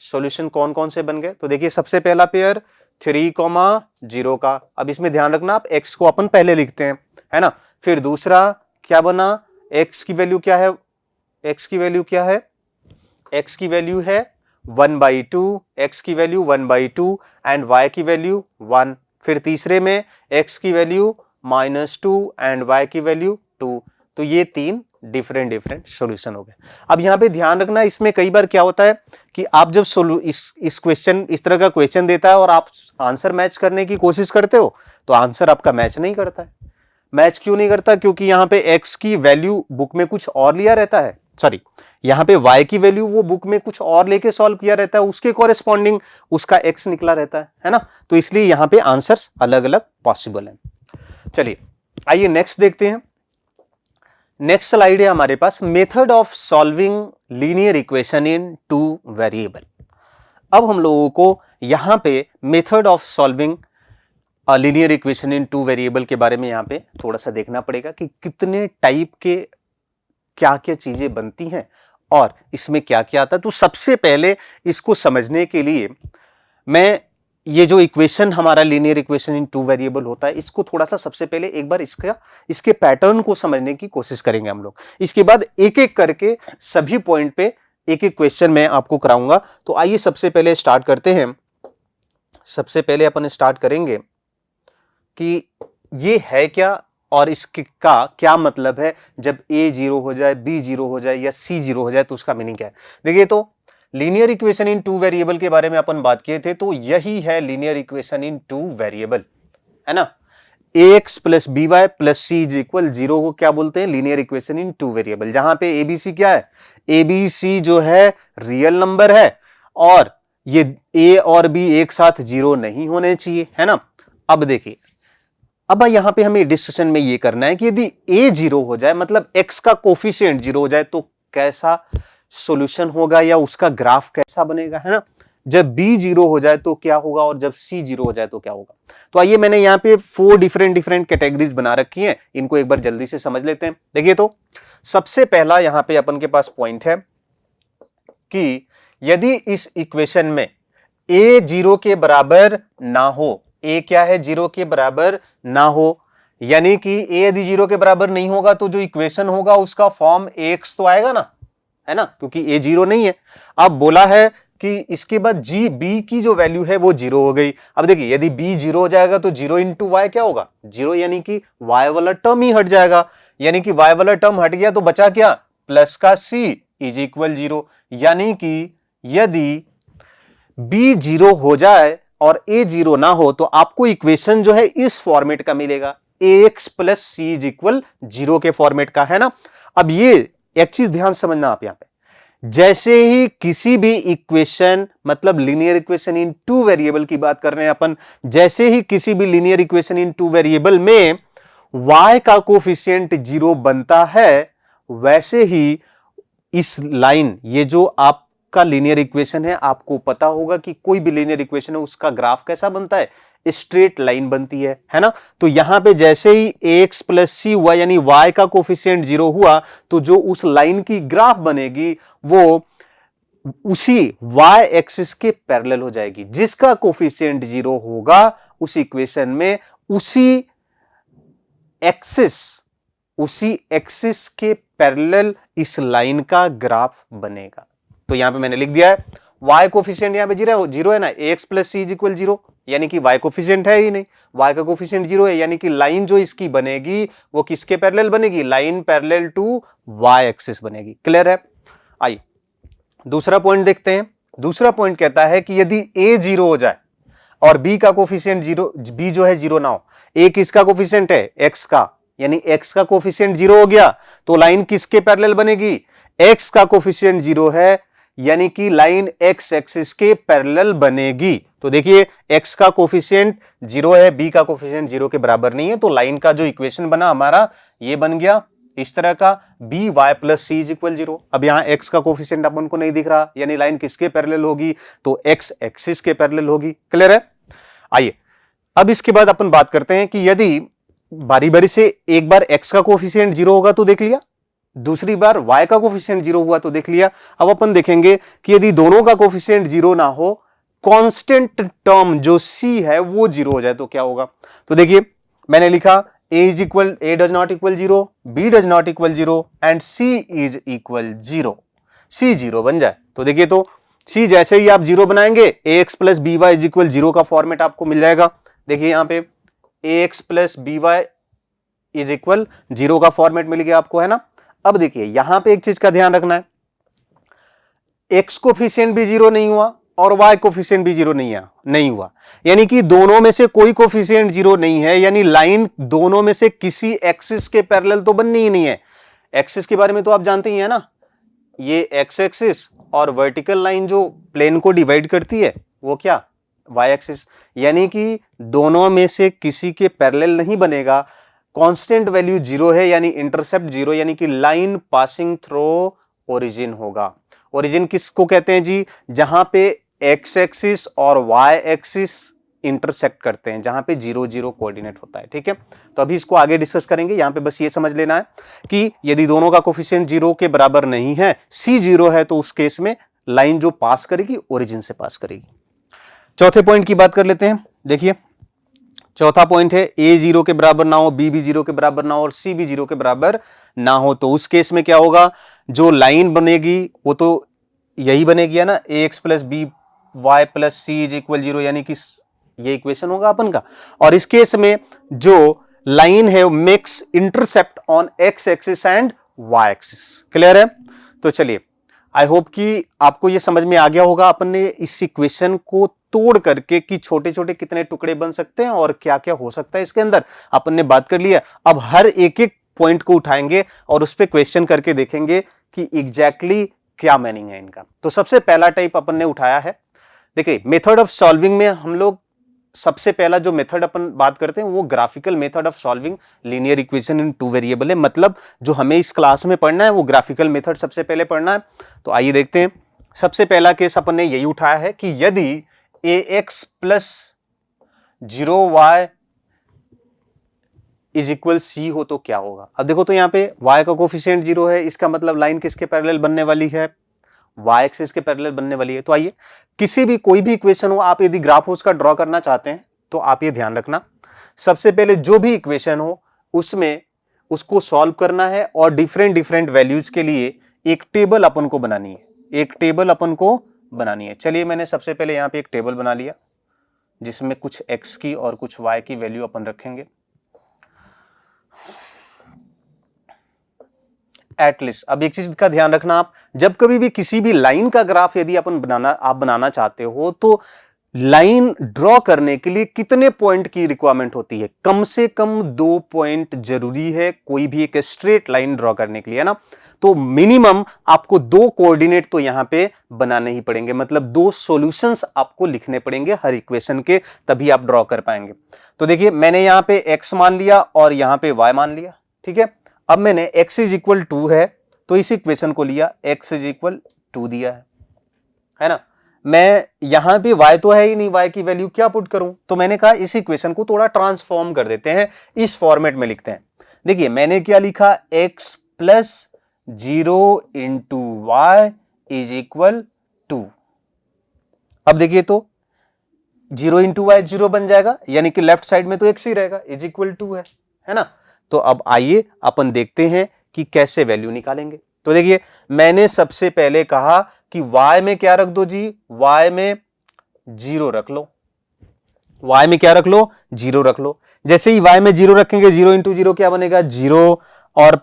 सॉल्यूशन कौन कौन से बन गए, तो देखिए सबसे पहला पेयर 3,0 का, अब इसमें ध्यान रखना आप x को अपन पहले लिखते हैं, है ना, फिर दूसरा क्या बना, x की वैल्यू क्या है, x की वैल्यू है 1/2, x की वैल्यू 1/2 एंड y की वैल्यू 1, फिर तीसरे में x की वैल्यू -2 एंड y की वैल्यू 2, तो ये 3 डिफरेंट सॉल्यूशन हो गए। अब यहां पे ध्यान रखना, इसमें कई बार क्या होता है कि आप जब इस क्वेश्चन इस तरह का क्वेश्चन देता है और आप आंसर मैच करने की कोशिश करते हो तो आंसर आपका मैच नहीं करता है। मैच क्यों नहीं करता, क्योंकि यहां पे x की वैल्यू बुक में कुछ और लिया रहता है, सॉरी यहां पे y की वैल्यू वो बुक में कुछ और लेके सॉल्व किया रहता है, उसके कॉरेस्पॉन्डिंग उसका x निकला रहता है ना, तो इसलिए यहां पे आंसर्स अलग अलग पॉसिबल हैं। चलिए आइए नेक्स्ट देखते हैं। नेक्स्ट स्लाइड है हमारे पास, method of solving linear equation in 2 variable. अब हम लोगों को यहां पे method of solving linear equation in 2 variable के बारे में यहां पे थोड़ा सा देखना पड़ेगा कि कितने टाइप के क्या क्या चीजें बनती हैं और इसमें क्या क्या आता है। तो सबसे पहले इसको समझने के लिए मैं ये जो इक्वेशन हमारा लीनियर इक्वेशन इन 2 वेरिएबल होता है इसको थोड़ा सा सबसे पहले एक बार इसके पैटर्न को समझने की कोशिश करेंगे हम लोग। इसके बाद एक एक करके सभी पॉइंट पे एक एक क्वेश्चन मैं आपको कराऊंगा। तो आइए सबसे पहले स्टार्ट करते हैं। सबसे पहले अपन स्टार्ट करेंगे कि ये है क्या और इसका क्या मतलब है, जब a 0 हो जाए, b 0 हो जाए या c 0 हो जाए तो उसका मीनिंग क्या है। देखिए तो लीनियर इक्वेशन इन 2 वेरिएबल के बारे में अपन बात किए थे, तो यही है लीनियर इक्वेशन इन 2 वेरिएबल, है ना। ax plus b y plus c is equal 0 को क्या बोलते हैं, लीनियर इक्वेशन इन 2 वेरिएबल, जहां पे abc क्या है, abc जो है रियल नंबर है और ये a और b एक साथ 0 नहीं होने चाहिए, है ना। अब देखिए, अब यहां पे हमें डिस्कशन में ये करना है कि यदि a 0 हो जाए, मतलब x का कोफिशिएंट 0 हो जाए, तो कैसा सॉल्यूशन होगा या उसका ग्राफ कैसा बनेगा, है ना। जब b 0 हो जाए तो क्या होगा और जब c 0 हो जाए तो क्या होगा। तो आइए, मैंने यहाँ पे 4 डिफरेंट कैटेगरीज बना रखी हैं, इनको एक बार जल्दी से समझ लेते हैं। देखिए तो सबसे पहला यहां पे अपन के पास पॉइंट है कि यदि इस इक्वेशन में a 0 के बराबर ना हो, a क्या है 0 के बराबर ना हो, यानी कि a यदि 0 के बराबर नहीं होगा तो जो इक्वेशन होगा उसका फॉर्म ax तो आएगा ना, है ना, क्योंकि a 0 नहीं है। अब बोला है कि इसके बाद b की जो वैल्यू है वो 0 हो गई। अब देखिए, यदि b 0 हो जाएगा तो 0 इंटू वाई क्या होगा 0, यानी कि y वाला टर्म ही हट जाएगा, यानी कि y वाला टर्म हट गया तो बचा क्या, प्लस का c इज इक्वल 0, यानी कि यदि b 0 हो जाए और a 0 ना हो तो आपको इक्वेशन जो है इस फॉर्मेट का मिलेगा, ax plus c is equal 0 के फॉर्मेट का, है ना। अब ये एक चीज ध्यान समझना आप यहां पे, जैसे ही किसी भी इक्वेशन, मतलब linear equation in two variable की बात कर रहे हैं अपन, जैसे ही किसी भी linear equation in two variable में y का कोफिशिएंट 0 बनता है, वैसे ही इस लाइन, ये जो आपका लीनियर इक्वेशन है, आपको पता होगा कि कोई भी लीनियर इक्वेशन है उसका ग्राफ कैसा बनता है, स्ट्रेट लाइन बनती है ना। तो यहां पे जैसे ही ax प्लस सी हुआ, यानी y का कोफिशिएंट 0 हुआ, तो जो उस लाइन की ग्राफ बनेगी वो उसी y एक्सिस के पैरेलल हो जाएगी। जिसका कोफिशिएंट 0 होगा उस इक्वेशन में, उसी एक्सिस के पैरेलल इस लाइन का ग्राफ बनेगा। तो यहां पे मैंने लिख दिया है y कोफिशिएंट यहां पे जीरो है ना, ax plus c is equal 0, यानी कि y कोफिशिएंट है ही नहीं, y का कोफिशिएंट 0 है, यानी कि लाइन जो इसकी बनेगी वो किसके पैरेलल बनेगी, line parallel to y axis बनेगी। क्लियर है। आइए दूसरा पॉइंट देखते हैं। दूसरा पॉइंट कहता है कि यदि a 0 हो जाए और b का कोफिशिएंट 0, b जो है 0 ना हो, a किसका कोफिशिएंट है, x का, यानी x का कोफिशिएंट 0 हो गया, तो लाइन किसके पैरेलल बनेगी, x का कोफिशिएंट 0 है, यानी कि लाइन x एक्सिस के पैरेलल बनेगी। तो देखिए x का कोफिशिएंट 0 है, b का कोफिशिएंट 0 के बराबर नहीं है, तो लाइन का जो इक्वेशन बना हमारा ये बन गया इस तरह का, b y plus c is equal 0। अब यहां x का कोफिशिएंट अपन को नहीं दिख रहा, यानी लाइन किसके पैरेलल होगी, तो x एक्सिस के पैरेलल होगी। क्लियर है। आइए अब इसके बाद अपन बात करते हैं कि यदि बारी बारी से एक बार x का कोफिशिएंट 0 होगा तो देख लिया, दूसरी बार y का कोफिशिएंट 0 हुआ तो देख लिया। अब अपन देखेंगे कि यदि दोनों का कोफिशिएंट 0 ना हो, कांस्टेंट टर्म जो c है वो 0 हो जाए तो क्या होगा। तो देखिए मैंने लिखा a does not equal 0, b does not equal 0 and c is equal 0, c 0 बन जाए। तो देखिए तो c जैसे ही आप 0 बनाएंगे ax plus b y is equal 0 का फॉर्मेट आपको मिल जाएगा। देखिए यहां पे ax plus b y is equal 0 का फॉर्मेट मिल गया आपको, है ना। अब देखिए यहां पे एक चीज का ध्यान रखना है, x कोफिशिएंट भी 0 नहीं हुआ और y कोफिशिएंट भी 0 नहीं हुआ, यानी कि दोनों में से कोई कोफिशिएंट 0 नहीं है, यानी लाइन दोनों में से किसी एक्सिस के पैरेलल तो बननी ही नहीं है। एक्सिस के बारे में तो आप जानते ही है ना, ये एक्स एक्सिस और वर्टिकल लाइन जो प्लेन को डिवाइड करती है वो क्या, वाई एक्सिस, यानी कि दोनों में से किसी के पैरेलल नहीं बनेगा। कांस्टेंट वैल्यू 0 है, यानी इंटरसेप्ट 0, यानी कि लाइन पासिंग थ्रू ओरिजिन होगा। ओरिजिन किसको कहते हैं जी, जहां पे एक्स एक्सिस और वाई एक्सिस इंटरसेक्ट करते हैं, जहां पे 0 0 कोऑर्डिनेट होता है। ठीक है, तो अभी इसको आगे डिस्कस करेंगे। यहां पे बस ये समझ लेना है कि यदि दोनों का कोफिशिएंट 0 के बराबर नहीं है, c 0 है, तो उस केस में लाइन जो पास करेगी ओरिजिन से पास करेगी। चौथे पॉइंट की बात कर लेते हैं। देखिए चौथा पॉइंट है a 0 के बराबर ना हो, b भी 0 के बराबर ना हो और c भी 0 के बराबर ना हो, तो उस केस में क्या होगा, जो लाइन बनेगी वो तो यही बनेगी है ना, ax plus b y plus c is equal 0, यानी कि ये इक्वेशन होगा अपन का। और इस केस में जो लाइन है makes intercept on x axis and y axis. Clear है। तो चलिए आई होप कि आपको ये समझ में आ गया होगा अपन ने इस इक्वेशन को तोड़ करके कि छोटे छोटे कितने टुकड़े बन सकते हैं और क्या क्या हो सकता है इसके अंदर, अपन ने बात कर लिया। अब हर एक एक पॉइंट को उठाएंगे और उस पर क्वेश्चन करके देखेंगे कि एग्जैक्टली क्या मीनिंग है इनका। तो सबसे पहला टाइप अपन ने उठाया है, देखिए मेथड ऑफ सॉल्विंग में हम लोग सबसे पहला जो मेथड अपन बात करते हैं वो graphical method of solving linear equation in two variable है। मतलब जो हमें इस क्लास में पढ़ना है वो ग्राफिकल मेथड सबसे पहले पढ़ना है। तो आइए देखते हैं। सबसे पहला केस अपन ने यही उठाया है कि यदि ax plus 0y is equal c हो तो क्या होगा। अब देखो तो यहाँ पे y का कोफिशिएंट 0 है, इसका मतलब लाइन किसके पैरेलल बनने वाली है, y एक्सिस के पैरेलल बनने वाली है। तो आइए किसी भी कोई भी इक्वेशन हो, आप यदि ग्राफ उसका ड्रॉ करना चाहते हैं तो आप ये ध्यान रखना, सबसे पहले जो भी इक्वेशन हो उसमें उसको सॉल्व करना है और डिफरेंट डिफरेंट वैल्यूज के लिए एक टेबल अपन को बनानी है, एक टेबल अपन को बनानी है। चलिए मैंने सबसे पहले यहाँ पे एक टेबल बना लिया जिसमें कुछ x की और कुछ y की वैल्यू अपन रखेंगे। एटलीस्ट अब एक चीज का ध्यान रखना, आप जब कभी भी किसी भी लाइन का ग्राफ यदि अपन बनाना चाहते हो तो लाइन ड्रॉ करने के लिए कितने पॉइंट की रिक्वायरमेंट होती है? कम से कम 2 पॉइंट जरूरी है कोई भी एक स्ट्रेट लाइन ड्रॉ करने के लिए, है ना। तो मिनिमम आपको 2 कोऑर्डिनेट तो यहां पे बनाने ही पड़ेंगे, मतलब 2 सॉल्यूशंस आपको लिखने पड़ेंगे हर इक्वेशन के, तभी आप ड्रॉ कर पाएंगे। तो देखिए मैंने यहां पे x मान लिया और यहां पे y मान लिया, ठीक है। अब मैंने x इज इक्वल 2 है तो इस इक्वेशन को लिया, x इज इक्वल 2 दिया है ना। मैं यहां पे y तो है ही नहीं, y की वैल्यू क्या पुट करूं, तो मैंने कहा इस इक्वेशन को थोड़ा ट्रांसफॉर्म कर देते हैं, इस फॉर्मेट में लिखते हैं। देखिए मैंने क्या लिखा, x plus 0 into y is equal 2। अब देखिए तो 0 इंटू वाई 0 बन जाएगा, यानी कि लेफ्ट साइड में तो x ही रहेगा, इज इक्वल 2 है ना। तो अब आइए अपन देखते हैं कि कैसे वैल्यू निकालेंगे। तो देखिए मैंने सबसे पहले कहा कि y में क्या रख दो जी, y में 0 रख लो, y में क्या रख लो, 0 रख लो। जैसे ही y में 0 रखेंगे, 0 इंटू 0 क्या बनेगा, 0 और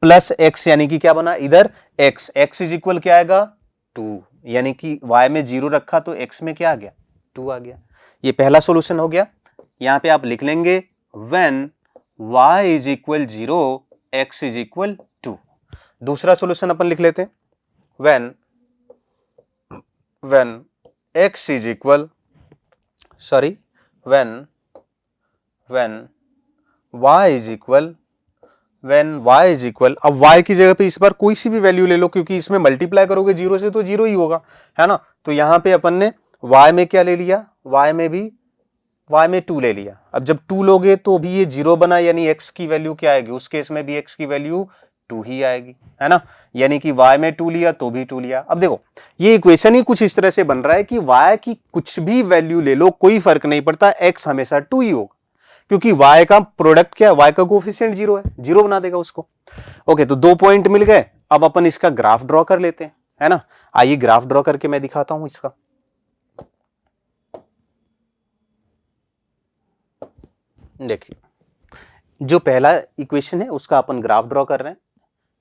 प्लस x, यानी कि क्या बना इधर x, x इज इक्वल क्या आएगा 2, यानी कि y में 0 रखा तो x में क्या आ गया 2 आ गया। ये पहला सॉल्यूशन हो गया। यहां पे आप लिख लेंगे when y is equal 0 x is equal 2। दूसरा सॉल्यूशन अपन लिख लेते हैं, when x is equal, sorry, when y is equal, अब y की जगह पे इस बार कोई सी भी वैल्यू ले लो, क्योंकि इसमें मल्टीप्लाई करोगे 0 से तो 0 ही होगा, है ना। तो यहां पे अपन ने y में क्या ले लिया, y में 2 ले लिया। अब जब 2 लोगे तो भी ये 0 बना, यानी x की वैल्यू क्या आएगी, उस केस में भी x की वैल्यू 2 ही आएगी, है ना। यानी कि y में 2 लिया तो भी 2 लिया। अब देखो ये इक्वेशन ही कुछ इस तरह से बन रहा है कि y की कुछ भी वैल्यू ले लो कोई फर्क नहीं पड़ता, x हमेशा 2 ही होगा, क्योंकि y का प्रोडक्ट क्या है, y का कोफिशिएंट 0 है, 0 बना देगा उसको। ओके, तो 2 पॉइंट मिल गए। अब अपन इसका ग्राफ ड्रॉ कर लेते हैं, है ना। आइए ग्राफ ड्रॉ करके मैं दिखाता हूं इसका। देखिए जो पहला इक्वेशन है उसका अपन ग्राफ ड्रॉ कर रहे हैं।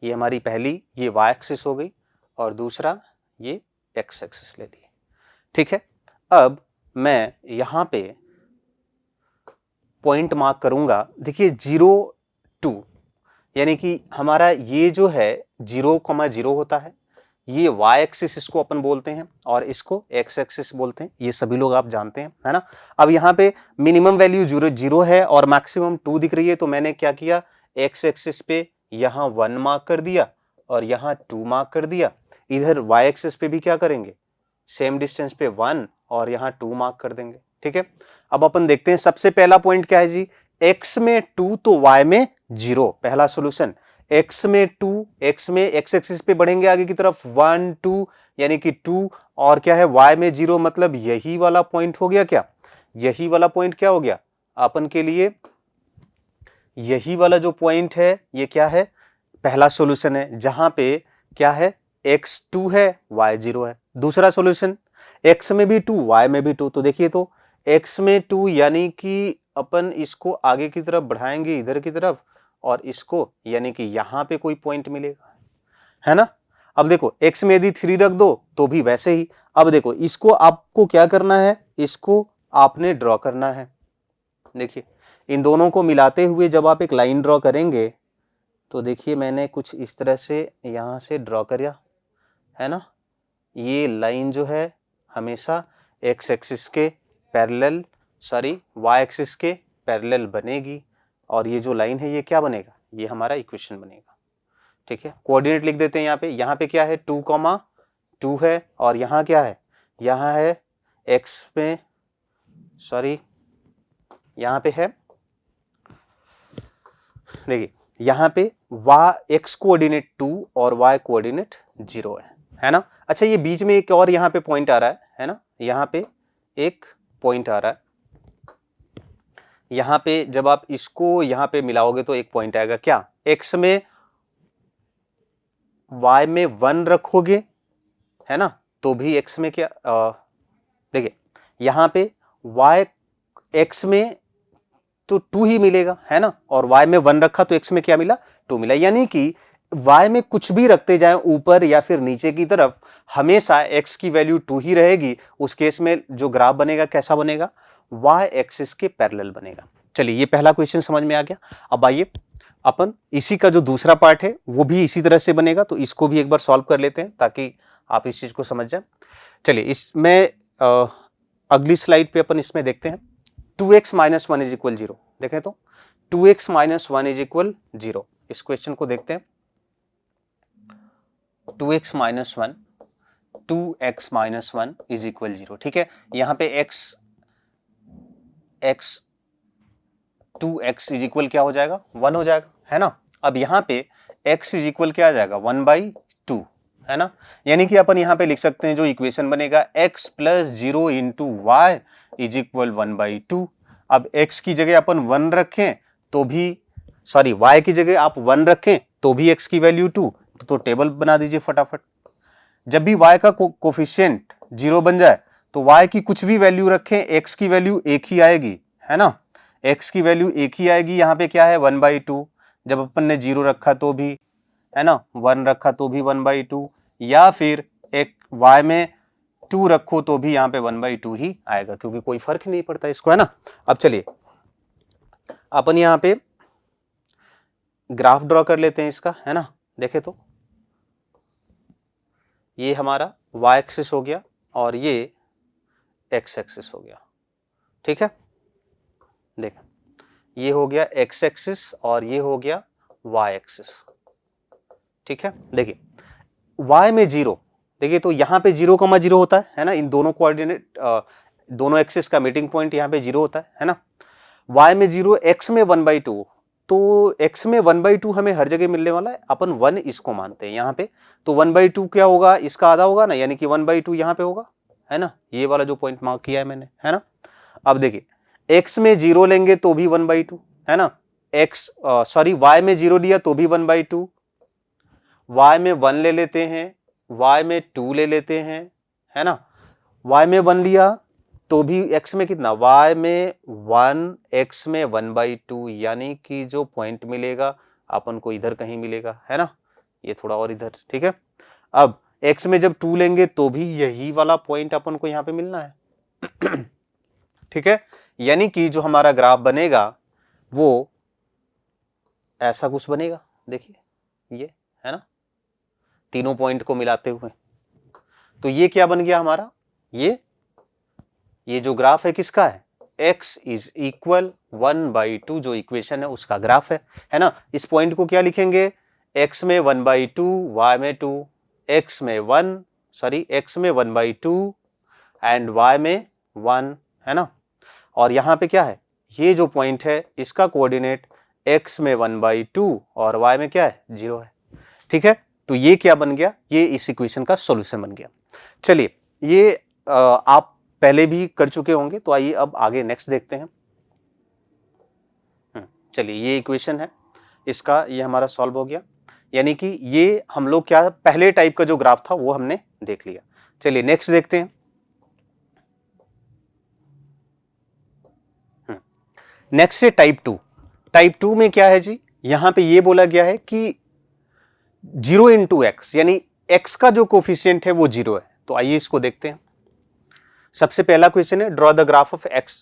ये हमारी पहली, ये y एक्सिस हो गई, और दूसरा ये x एक्सिस ले ली, ठीक है। अब मैं यहां पे पॉइंट मार्क करूंगा, देखिए 0 2, यानी कि हमारा ये जो है 0,0 होता है, ये y एक्सिस इसको अपन बोलते हैं और इसको x एक्सिस बोलते हैं, ये सभी लोग आप जानते हैं, है ना। अब यहाँ पे मिनिमम वैल्यू 0 है और मैक्सिमम 2 दिख रही है, तो मैंने क्या किया, x एक्सिस पे यहाँ 1 मार्क कर दिया और यहाँ 2 मार्क कर दिया। इधर y एक्सिस पे भी क्या करेंगे, सेम डिस्टेंस पे 1 और यहाँ 2 मार्क कर देंगे, ठीक है। अब अपन देखते हैं सबसे पहला पॉइंट क्या है जी, x में 2 तो y में 0, पहला सॉल्यूशन। x में 2, x में x एक्सिस पे बढ़ेंगे आगे की तरफ 1 2, यानी कि 2, और क्या है y में 0, मतलब यही वाला पॉइंट हो गया, क्या यही वाला पॉइंट क्या हो गया अपन के लिए, यही वाला जो पॉइंट है ये क्या है, पहला सॉल्यूशन है, जहां पे क्या है x 2 है y 0 है। दूसरा सॉल्यूशन, x में भी 2 y में भी 2, तो देखिए तो x में 2 यानी कि अपन इसको आगे की तरफ बढ़ाएंगे इधर की तरफ, और इसको यानी कि यहां पे कोई पॉइंट मिलेगा, है ना। अब देखो x में यदि 3 रख दो तो भी वैसे ही। अब देखो इसको आपको क्या करना है, इसको आपने ड्रॉ करना है। देखिए इन दोनों को मिलाते हुए जब आप एक लाइन ड्रॉ करेंगे तो देखिए मैंने कुछ इस तरह से यहां से ड्रॉ किया, है ना। ये लाइन जो है हमेशा x एक्सिस के पैरेलल, सॉरी y एक्सिस के पैरेलल बनेगी, और ये जो लाइन है ये क्या बनेगा, ये हमारा इक्वेशन बनेगा, ठीक है। कोऑर्डिनेट लिख देते हैं यहाँ पे क्या है 2,2 है, और यहाँ क्या है, यहाँ है x में, सॉरी यहाँ पे है, देखिए यहाँ पे x कोऑर्डिनेट 2 और y कोऑर्डिनेट 0 है ना। अच्छा ये बीच में एक और यहाँ पे पॉइंट आ रहा है ना, यहाँ पे एक पॉइंट आ रहा है, यहाँ पे जब आप इसको यहाँ पे मिलाओगे तो एक पॉइंट आएगा, क्या x में y में 1 रखोगे, है ना, तो भी x में क्या, देखिए यहाँ पे y x में तो 2 ही मिलेगा, है ना, और y में 1 रखा तो x में क्या मिला 2 मिला, यानी कि y में कुछ भी रखते जाएं ऊपर या फिर नीचे की तरफ, हमेशा x की वैल्यू 2 ही रहेगी। उस केस में जो ग्राफ बनेगा कैसा बनेगा, y एक्सिस के पैरेलल बनेगा। चलिए ये पहला क्वेश्चन समझ में आ गया। अब आइए अपन इसी का जो दूसरा पार्ट है वो भी इसी तरह से बनेगा, तो इसको भी एक बार सॉल्व कर लेते हैं ताकि आप इस चीज को समझ जाए। चलिए इसमें अगली स्लाइड पे अपन इसमें देखते हैं 2x माइनस 1 इज इक्वल 0। देखें तो 2x माइनस 1 इज इक्वल 0, इस क्वेश्चन को देखते हैं। 2x minus 1, 2x minus 1 is equal 0। ठीक है, यहां पे x 2x इज इक्वल क्या हो जाएगा, 1 हो जाएगा, है ना। अब यहाँ पे x इज इक्वल क्या आ जाएगा, 1/2, है ना। यानी कि अपन यहाँ पे लिख सकते हैं जो इक्वेशन बनेगा x plus 0 into y is equal 1/2। अब x की जगह अपन 1 रखें तो भी, सॉरी y की जगह आप 1 रखें तो भी x की वैल्यू 2, तो टेबल बना दीजिए फटाफट। जब भी y का कोफिशिएंट 0 बन जाए तो y की कुछ भी वैल्यू रखें, x की वैल्यू एक ही आएगी, है ना। x की वैल्यू एक ही आएगी, यहाँ पे क्या है 1/2। जब अपन ने 0 रखा तो भी, है ना, 1 रखा तो भी 1/2, या फिर एक y में 2 रखो तो भी यहाँ पे 1/2 ही आएगा, क्योंकि कोई फर्क नहीं पड़ता इसको, है ना। अब चलिए अपन यहाँ पे ग्राफ ड्रॉ कर लेते हैं इसका, है ना। देखे तो ये हमारा y एक्सिस हो गया और ये x एक्सिस हो गया। ठीक है, देखें ये हो गया x एक्सिस और ये हो गया y एक्सिस। ठीक है, देखिए y में 0, देखिए तो यहाँ पे 0,0 होता है ना। इन दोनों कोऑर्डिनेट दोनों एक्सिस का मीटिंग पॉइंट यहाँ पे 0 होता है ना। y में 0, x में 1/2, तो x में 1/2 हमें हर जगह मिलने वाला है, अपन 1 इसको मानते हैं यहाँ पे। तो 1/2 क्या होगा, इसका आधा होगा ना, यानी कि 1/2 यहाँ पे होगा, है ना। ये वाला जो पॉइंट मार्क किया है मैंने, है ना। अब देखिए x में 0 लेंगे तो भी 1/2, है ना। y में 0 लिया तो भी 1/2, y में 1 ले लेते हैं, y में 2 ले लेते हैं, है ना। y में 1 लिया तो भी x में कितना, y में 1, x में 1/2, यानी कि जो पॉइंट मिलेगा अपन को इधर कहीं मिलेगा, है ना। ये थोड़ा और इधर, ठीक है। अब x में जब 2 लेंगे तो भी यही वाला पॉइंट अपन को यहाँ पे मिलना है। ठीक है, यानी कि जो हमारा ग्राफ बनेगा वो ऐसा कुछ बनेगा, देखिए ये, है ना, तीनों पॉइंट को मिलाते हुए। तो ये क्या बन गया हमारा, ये जो ग्राफ है किसका है, x इज इक्वल 1/2 जो इक्वेशन है उसका ग्राफ है ना। इस पॉइंट को क्या लिखेंगे, x में 1/2, y में 2, x में 1/2 एंड y में 1, है ना। और यहाँ पे क्या है, ये जो पॉइंट है इसका कोऑर्डिनेट x में 1/2 और y में क्या है, 0 है। ठीक है, तो ये क्या बन गया, ये इस इक्वेशन का सॉल्यूशन बन गया। चलिए ये आप पहले भी कर चुके होंगे, तो आइए अब आगे नेक्स्ट देखते हैं। चलिए ये इक्वेशन है, इसका ये हमारा सॉल्व हो गया, यानी कि ये हम लोग क्या पहले टाइप का जो ग्राफ था वो हमने देख लिया। चलिए नेक्स्ट देखते हैं। नेक्स्ट है टाइप 2। टाइप 2 में क्या है जी, यहां पे ये बोला गया है कि 0 इंटू एक्स, यानी x का जो कोफिशिएंट है वो 0 है। तो आइए इसको देखते हैं। सबसे पहला क्वेश्चन है draw the graph of x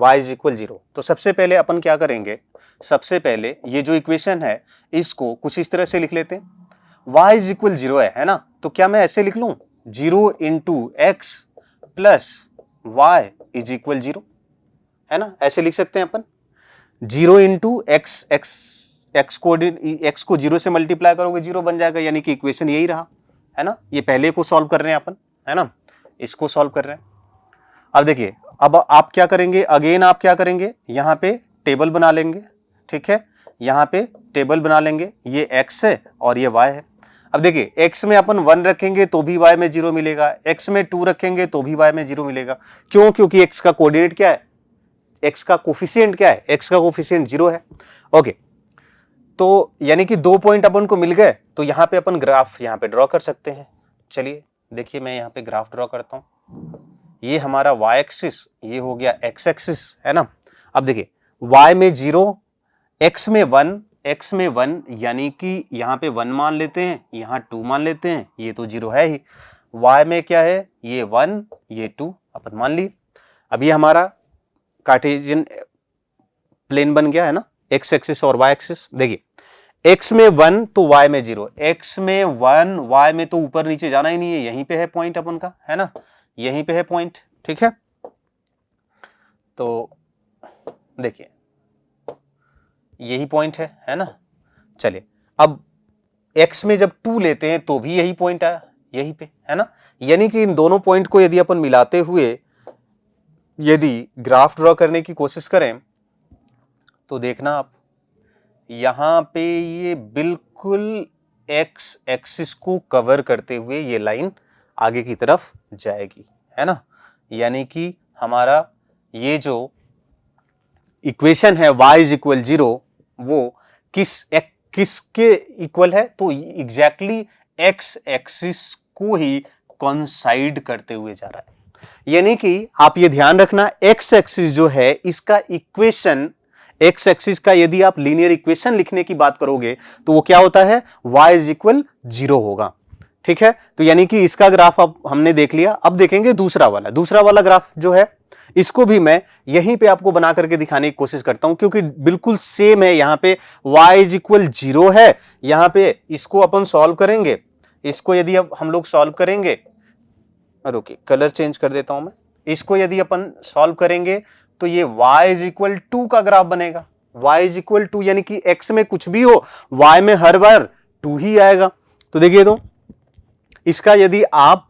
y is equal 0। तो सबसे पहले अपन क्या करेंगे, सबसे पहले ये जो इक्वेशन है इसको कुछ इस तरह से लिख लेते हैं। y इज इक्वल 0 है ना, तो क्या मैं ऐसे लिख लूं 0 into x plus y is equal 0, है ना, ऐसे लिख सकते हैं अपन। 0 इंटू एक्स, एक्स को 0 से मल्टीप्लाई करोगे 0 बन जाएगा, यानी कि इक्वेशन यही रहा, है ना। ये पहले को सॉल्व कर रहे हैं अपन, है ना, इसको सॉल्व कर रहे हैं। अब देखिए अब आप क्या करेंगे, अगेन आप क्या करेंगे, यहाँ पे टेबल बना लेंगे। ठीक है, यहाँ पे टेबल बना लेंगे, ये x है और ये y है। अब देखिए x में अपन 1 रखेंगे तो भी y में 0 मिलेगा, x में 2 रखेंगे तो भी y में 0 मिलेगा। क्यों, क्योंकि x का कोऑर्डिनेट क्या है, x का कोफिशिएंट क्या है, x का कोफिशिएंट 0 है। ओके, तो यानी कि 2 पॉइंट अपन को मिल गए, तो यहाँ पे अपन ग्राफ यहाँ पे ड्रॉ कर सकते हैं। चलिए देखिए मैं यहाँ पे ग्राफ ड्रॉ करता हूँ। ये हमारा y एक्सिस, ये हो गया x एक्सिस, है ना। अब देखिए y में 0, x में 1 x में 1 यानी कि यहाँ पे 1 मान लेते हैं, यहाँ 2 मान लेते हैं, ये तो 0 है ही। y में क्या है, ये 1 ये 2 अपन मान लिए। अब ये हमारा कार्टेशियन प्लेन बन गया है ना, x एक्सिस और y एक्सिस। देखिए x में 1 तो y में 0, x में 1 y में तो ऊपर नीचे जाना ही नहीं है, यहीं पे है पॉइंट अपन का, है ना, यहीं पे है पॉइंट, ठीक है। तो देखिए यही पॉइंट है ना। चलिए अब x में जब 2 लेते हैं तो भी यही पॉइंट आया, यहीं पे, है ना। यानी कि इन दोनों पॉइंट को यदि अपन मिलाते हुए यदि ग्राफ ड्रॉ करने की कोशिश करें तो देखना आप, यहां पे ये बिल्कुल x एक्सिस को कवर करते हुए ये लाइन आगे की तरफ जाएगी, है ना। यानी कि हमारा ये जो इक्वेशन है y इज इक्वल 0 वो किसके इक्वल है, तो एग्जैक्टली x एक्सिस को ही कॉन्साइड करते हुए जा रहा है। यानी कि आप ये ध्यान रखना, x एक्सिस जो है इसका इक्वेशन, x एक्सिस का यदि आप लीनियर इक्वेशन लिखने की बात करोगे तो वो क्या होता है, y इज इक्वल 0 होगा, ठीक है। तो यानी कि इसका ग्राफ अब हमने देख लिया। अब देखेंगे दूसरा वाला ग्राफ जो है, इसको भी मैं यहीं पे आपको बना करके दिखाने की कोशिश करता हूं, क्योंकि बिल्कुल सेम है। यहां पे y इज इक्वल 0 है, यहां पे इसको अपन सॉल्व करेंगे, इसको यदि अब हम लोग सॉल्व करेंगे, रुकिए कलर चेंज कर देता हूं मैं, इसको यदि अपन सॉल्व करेंगे तो ये y इज इक्वल 2 का ग्राफ बनेगा। y इज इक्वल 2 यानी कि x में कुछ भी हो y में हर बार 2 ही आएगा। तो देखिए, तो इसका यदि आप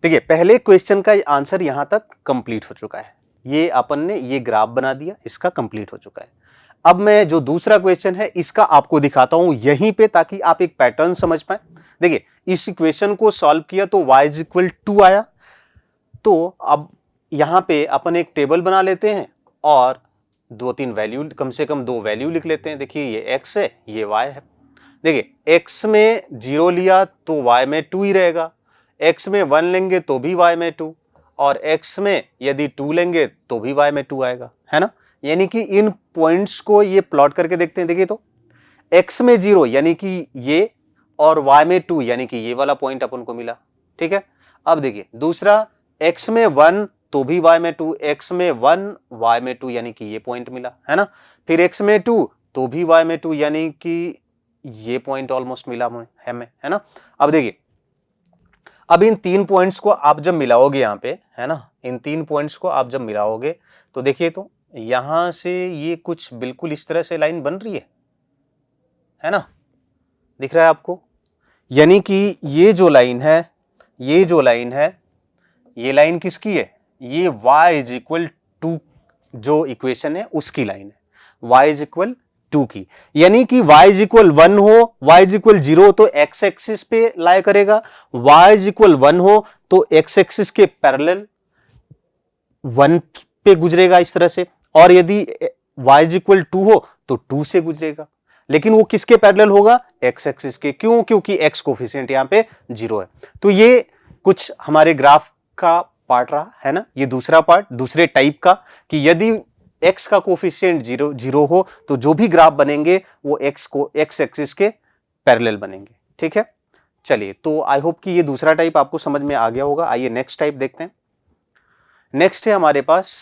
देखिए, पहले क्वेश्चन का आंसर यहां तक कंप्लीट हो चुका है, ये अपन ने ये ग्राफ बना दिया, इसका कंप्लीट हो चुका है। अब मैं जो दूसरा क्वेश्चन है इसका आपको दिखाता हूं यहीं पे, ताकि आप एक पैटर्न समझ पाए। देखिए इस इक्वेशन को सॉल्व किया तो y इज इक्वल 2 आया। तो अब यहां पे अपन एक टेबल बना लेते हैं और 2-3 वैल्यू, कम से कम 2 वैल्यू लिख लेते हैं। देखिए ये x है, ये y है। देखिए x में 0 लिया तो y में 2 ही रहेगा, x में 1 लेंगे तो भी y में 2, और x में यदि 2 लेंगे तो भी y में 2 आएगा, है ना। यानी कि इन पॉइंट्स को ये प्लॉट करके देखते हैं। देखिए तो x में 0 यानी कि ये, और y में 2 यानी कि ये वाला पॉइंट अपन को मिला, ठीक है। अब देखिए दूसरा, x में 1 तो भी y में 2, x में 1 y में 2 यानी कि ये पॉइंट मिला, है ना। फिर x में 2 तो भी y में 2 यानी कि ये पॉइंट ऑलमोस्ट मिला हमें, है ना। अब देखिए, अब इन 3 पॉइंट्स को आप जब मिलाओगे यहाँ पे, है ना, इन 3 पॉइंट्स को आप जब मिलाओगे तो देखिए, तो यहां से ये कुछ बिल्कुल इस तरह से लाइन बन रही है ना, दिख रहा है आपको। यानी कि ये जो लाइन है, ये लाइन किसकी है, ये y इज इक्वल 2 जो इक्वेशन है उसकी लाइन है, y इज इक्वल 2 की। यानी कि y इज इक्वल 1 हो, y इज इक्वल 0 तो x एक्सिस पे लाया करेगा, y इज इक्वल 1 हो तो x एक्सिस के पैरेलल 1 पे गुजरेगा इस तरह से, और यदि y इज इक्वल 2 हो तो 2 से गुजरेगा। लेकिन वो किसके पैरेलल होगा, x एक्सिस के। क्यों, क्योंकि x कोफिशिएंट यहां पे 0 है। तो ये कुछ हमारे ग्राफ का पार्ट रहा, है ना। ये दूसरा पार्ट, दूसरे टाइप का, कि यदि x का कोफिशिएंट 0 हो तो जो भी ग्राफ बनेंगे वो x एक्सिस के पैरेलल बनेंगे, ठीक है। चलिए, तो आई होप कि ये दूसरा टाइप आपको समझ में आ गया होगा। आइए नेक्स्ट टाइप देखते हैं। नेक्स्ट है हमारे पास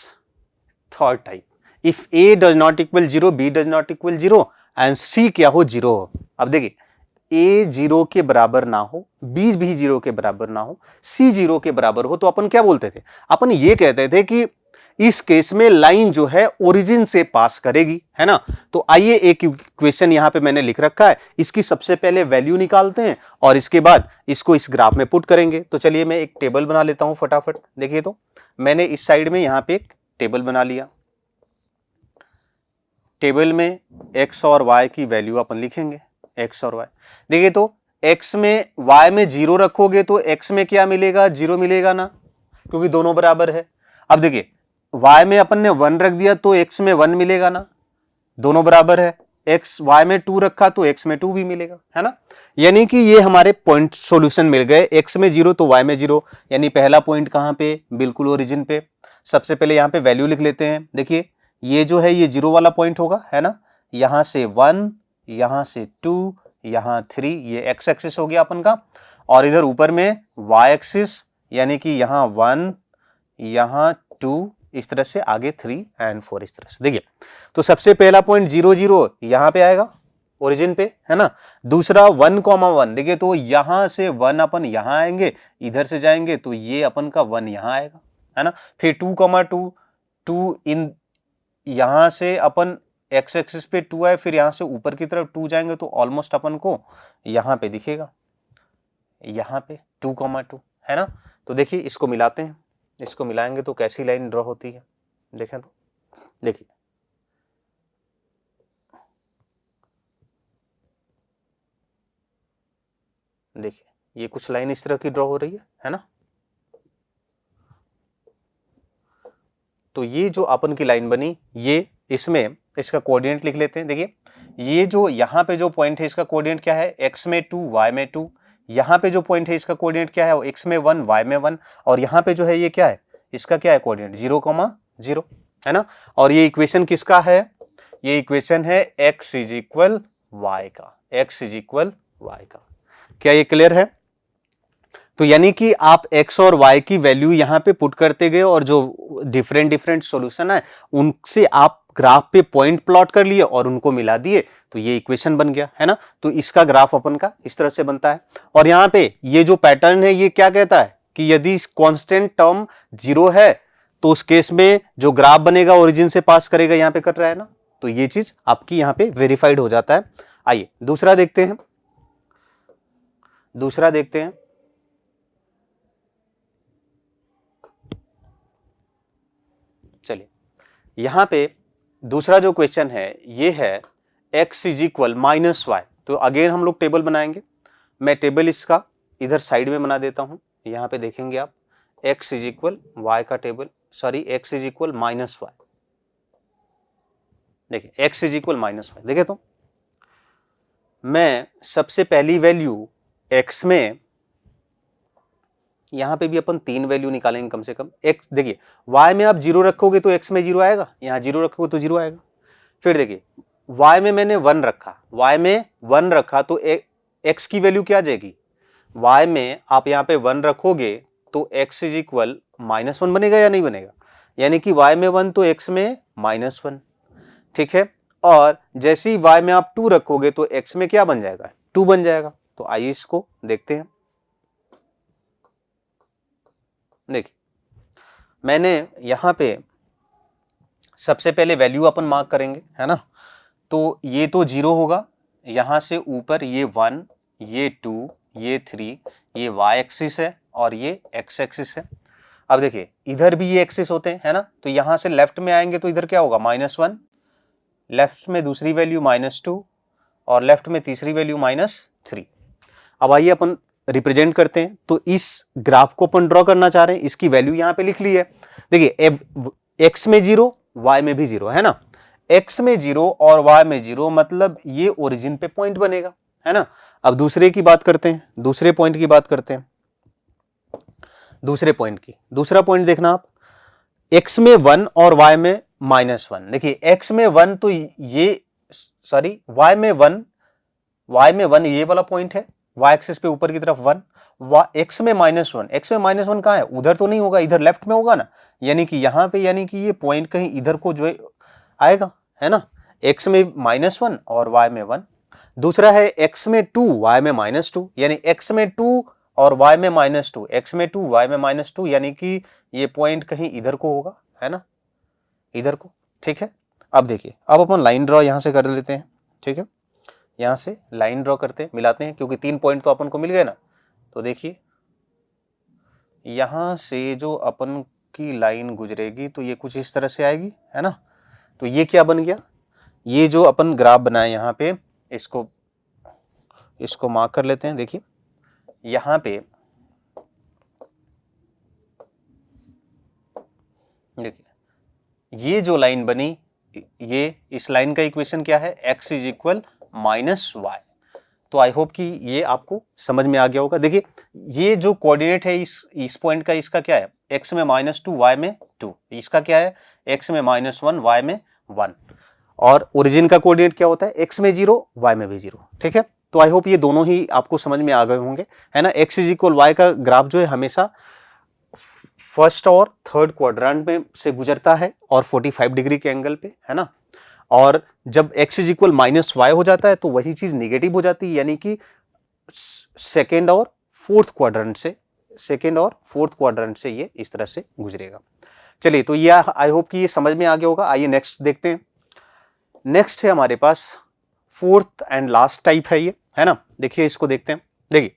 third type, if a does not equal 0, b does not equal 0 and c क्या हो, 0 हो। अब देखिए, a 0 के बराबर ना हो, b भी 0 के बराबर ना हो, c 0 के बराबर हो, तो अपन क्या बोलते थे, अपन ये कहते थे कि इस केस में लाइन जो है ओरिजिन से पास करेगी, है ना। तो आइए एक इक्वेशन यहां पे मैंने लिख रखा है, इसकी सबसे पहले वैल्यू निकालते हैं और इसके बाद इसको इस ग्राफ में पुट करेंगे। तो चलिए मैं एक टेबल बना लेता हूं फटाफट। देखिए, तो मैंने इस साइड में यहां पे एक टेबल बना लिया। टेबल में x और y की वैल्यू अपन लिखेंगे, x और y। देखिए, तो x में y में 0 रखोगे तो x में क्या मिलेगा, 0 मिलेगा ना, क्योंकि दोनों बराबर है। अब देखिए, y में अपन ने 1 रख दिया तो x में 1 मिलेगा ना, दोनों बराबर है। x y में 2 रखा तो x में 2 भी मिलेगा, है ना। यानी कि ये हमारे पॉइंट सॉल्यूशन मिल गए, x में 0 तो y में 0, यानी पहला पॉइंट कहां पे, बिल्कुल ओरिजिन पे। सबसे पहले यहां पे वैल्यू लिख लेते हैं। देखिए, ये जो है ये 0 वाला पॉइंट होगा, है ना। यहां से 1, यहाँ से 2, यहाँ 3, ये एक्स एक्सिस हो गया अपन का, और इधर ऊपर में वाई एक्सिस, यानी कि यहाँ 1, यहाँ 2, इस तरह से आगे 3 एंड 4 इस तरह से। देखिए, तो सबसे पहला पॉइंट 0 0 यहाँ पे आएगा ओरिजिन पे, है ना। दूसरा 1,1, देखिए तो यहां से 1 अपन यहां आएंगे, इधर से जाएंगे तो ये अपन का 1 यहां आएगा, है ना। फिर 2,2, 2 इन यहां से अपन एक्स एक्सिस पे 2 आए, फिर यहां से ऊपर की तरफ 2 जाएंगे तो ऑलमोस्ट अपन को यहां पे दिखेगा, यहां पे 2,2, है ना। तो देखिए इसको मिलाते हैं, इसको मिलाएंगे तो कैसी लाइन ड्रॉ होती है, देखें तो देखिए, देखिए ये कुछ लाइन इस तरह की ड्रॉ हो रही है ना। तो ये जो अपन की लाइन बनी, ये इसमें इसका कोऑर्डिनेट लिख लेते हैं। देखिए ये जो यहाँ पे जो पॉइंट है इसका कोऑर्डिनेट क्या है, x में 2 y में 2, यहाँ पे जो पॉइंट है इसका कोऑर्डिनेट क्या है, x में 1 y में 1, और यहाँ पे जो है ये क्या है, इसका क्या है कोऑर्डिनेट 0,0, है ना। और ये इक्वेशन किसका है, ये इक्वेशन है x इज इक्वल y का, x इज इक्वल y का। क्या ये क्लियर है। तो यानी कि आप x और y की वैल्यू यहां पे पुट करते गए और जो डिफरेंट सॉल्यूशन है उनसे आप ग्राफ पे पॉइंट प्लॉट कर लिए और उनको मिला दिए, तो ये इक्वेशन बन गया, है ना। तो इसका ग्राफ अपन का इस तरह से बनता है। और यहां पे ये जो पैटर्न है ये क्या कहता है कि यदि कांस्टेंट टर्म 0 है तो उस केस में जो ग्राफ बनेगा ओरिजिन से पास करेगा, यहां पे कर रहा है ना, तो ये चीज आपकी यहां पे वेरीफाइड हो जाता है। आइए दूसरा देखते हैं, दूसरा देखते हैं। चलिए यहां पे दूसरा जो क्वेश्चन है ये है x इज इक्वल -y। तो अगेन हम लोग टेबल बनाएंगे, मैं टेबल इसका इधर साइड में बना देता हूं। यहां पे देखेंगे आप x इज इक्वल y का table, sorry x is equal -y। देखिए x इज इक्वल -y, देखिए तो मैं सबसे पहली वैल्यू x में, यहां पे भी अपन 3 वैल्यू निकालेंगे कम से कम। एक देखिए y में आप 0 रखोगे तो x में 0 आएगा, यहां 0 रखोगे तो 0 आएगा। फिर देखिए y में मैंने 1 रखा, y में 1 रखा तो x की वैल्यू क्या आ जाएगी, y में आप यहां पे 1 रखोगे तो x इज इक्वल -1 बनेगा या नहीं बनेगा, यानी कि y में 1 तो x में -1, ठीक है। और जैसे ही y में आप 2 रखोगे तो x में क्या बन जाएगा, 2 बन जाएगा। तो आइए इसको देखते हैं। देखिए मैंने यहां पे सबसे पहले वैल्यू अपन मार्क करेंगे, है ना। तो ये तो 0 होगा, यहां से ऊपर ये 1, ये 2, ये 3, ये y एक्सिस है और ये x एक्सिस है। अब देखिए इधर भी ये एक्सिस होते हैं, है ना। तो यहां से लेफ्ट में आएंगे तो इधर क्या होगा -1, लेफ्ट में दूसरी वैल्यू -2 और लेफ्ट में तीसरी वैल्यू -3। अब आइए अपन रिप्रेजेंट करते हैं। तो इस ग्राफ को अपन ड्रॉ करना चाह रहे हैं, इसकी वैल्यू यहां पे लिख ली है। देखिए x में 0, y में भी 0, है ना। x में 0 और y में 0 मतलब ये ओरिजिन पे पॉइंट बनेगा, है ना। अब दूसरे की बात करते हैं, दूसरे पॉइंट की बात करते हैं। दूसरे पॉइंट की, दूसरा पॉइंट देखना आप, x में 1 और y में -1। देखिए x में 1 तो ये, सॉरी y में 1 ये वाला पॉइंट है, y एक्सिस पे ऊपर की तरफ 1, x में -1, x में -1 कहां है, उधर तो नहीं होगा, इधर लेफ्ट में होगा ना, यानी कि यहां पे, यानी कि ये पॉइंट कहीं इधर को जो आएगा, है ना। x में -1 और y में 1। दूसरा है x में 2, y में -2, यानी x में 2 और y में -2, x में 2 y में -2, यानी कि ये पॉइंट कहीं इधर को होगा, है ना, इधर को, ठीक है। अब देखिए अब अपन लाइन ड्रॉ यहां से कर लेते हैं, ठीक है। यहां से लाइन ड्रॉ करते हैं, मिलाते हैं, क्योंकि 3 पॉइंट तो अपन को मिल गए ना। तो देखिए यहां से जो अपन की लाइन गुजरेगी तो ये कुछ इस तरह से आएगी, है ना। तो ये क्या बन गया, ये जो अपन ग्राफ बनाए यहां पे, इसको मार्क कर लेते हैं। देखिए यहां पे देखिए ये जो लाइन बनी, ये इस लाइन का इक्वेशन क्या है, x इज इक्वल -y। तो आई होप कि ये आपको समझ में आ गया होगा। देखिए ये जो कोऑर्डिनेट है इस पॉइंट का, इसका क्या है, x में -2 y में 2, इसका क्या है x में -1 y में 1। और ओरिजिन का कोऑर्डिनेट क्या होता है, x में 0 y में भी 0। ठीक है, तो आई होप ये दोनों ही आपको समझ में आ गए होंगे, है ना। x इज इक्वल वाई का ग्राफ जो है हमेशा फर्स्ट और थर्ड क्वाड्रेंट में से गुजरता है और 45 डिग्री के एंगल पे, है ना। और जब x is equal minus y हो जाता है तो वही चीज निगेटिव हो जाती है, यानी कि सेकेंड और फोर्थ क्वाड्रेंट से ये इस तरह से गुजरेगा। चलिए, तो ये आई होप कि ये समझ में आ गया होगा। आइए नेक्स्ट देखते हैं। नेक्स्ट है हमारे पास फोर्थ एंड लास्ट टाइप है ये, है ना। देखिए इसको देखते हैं। देखिए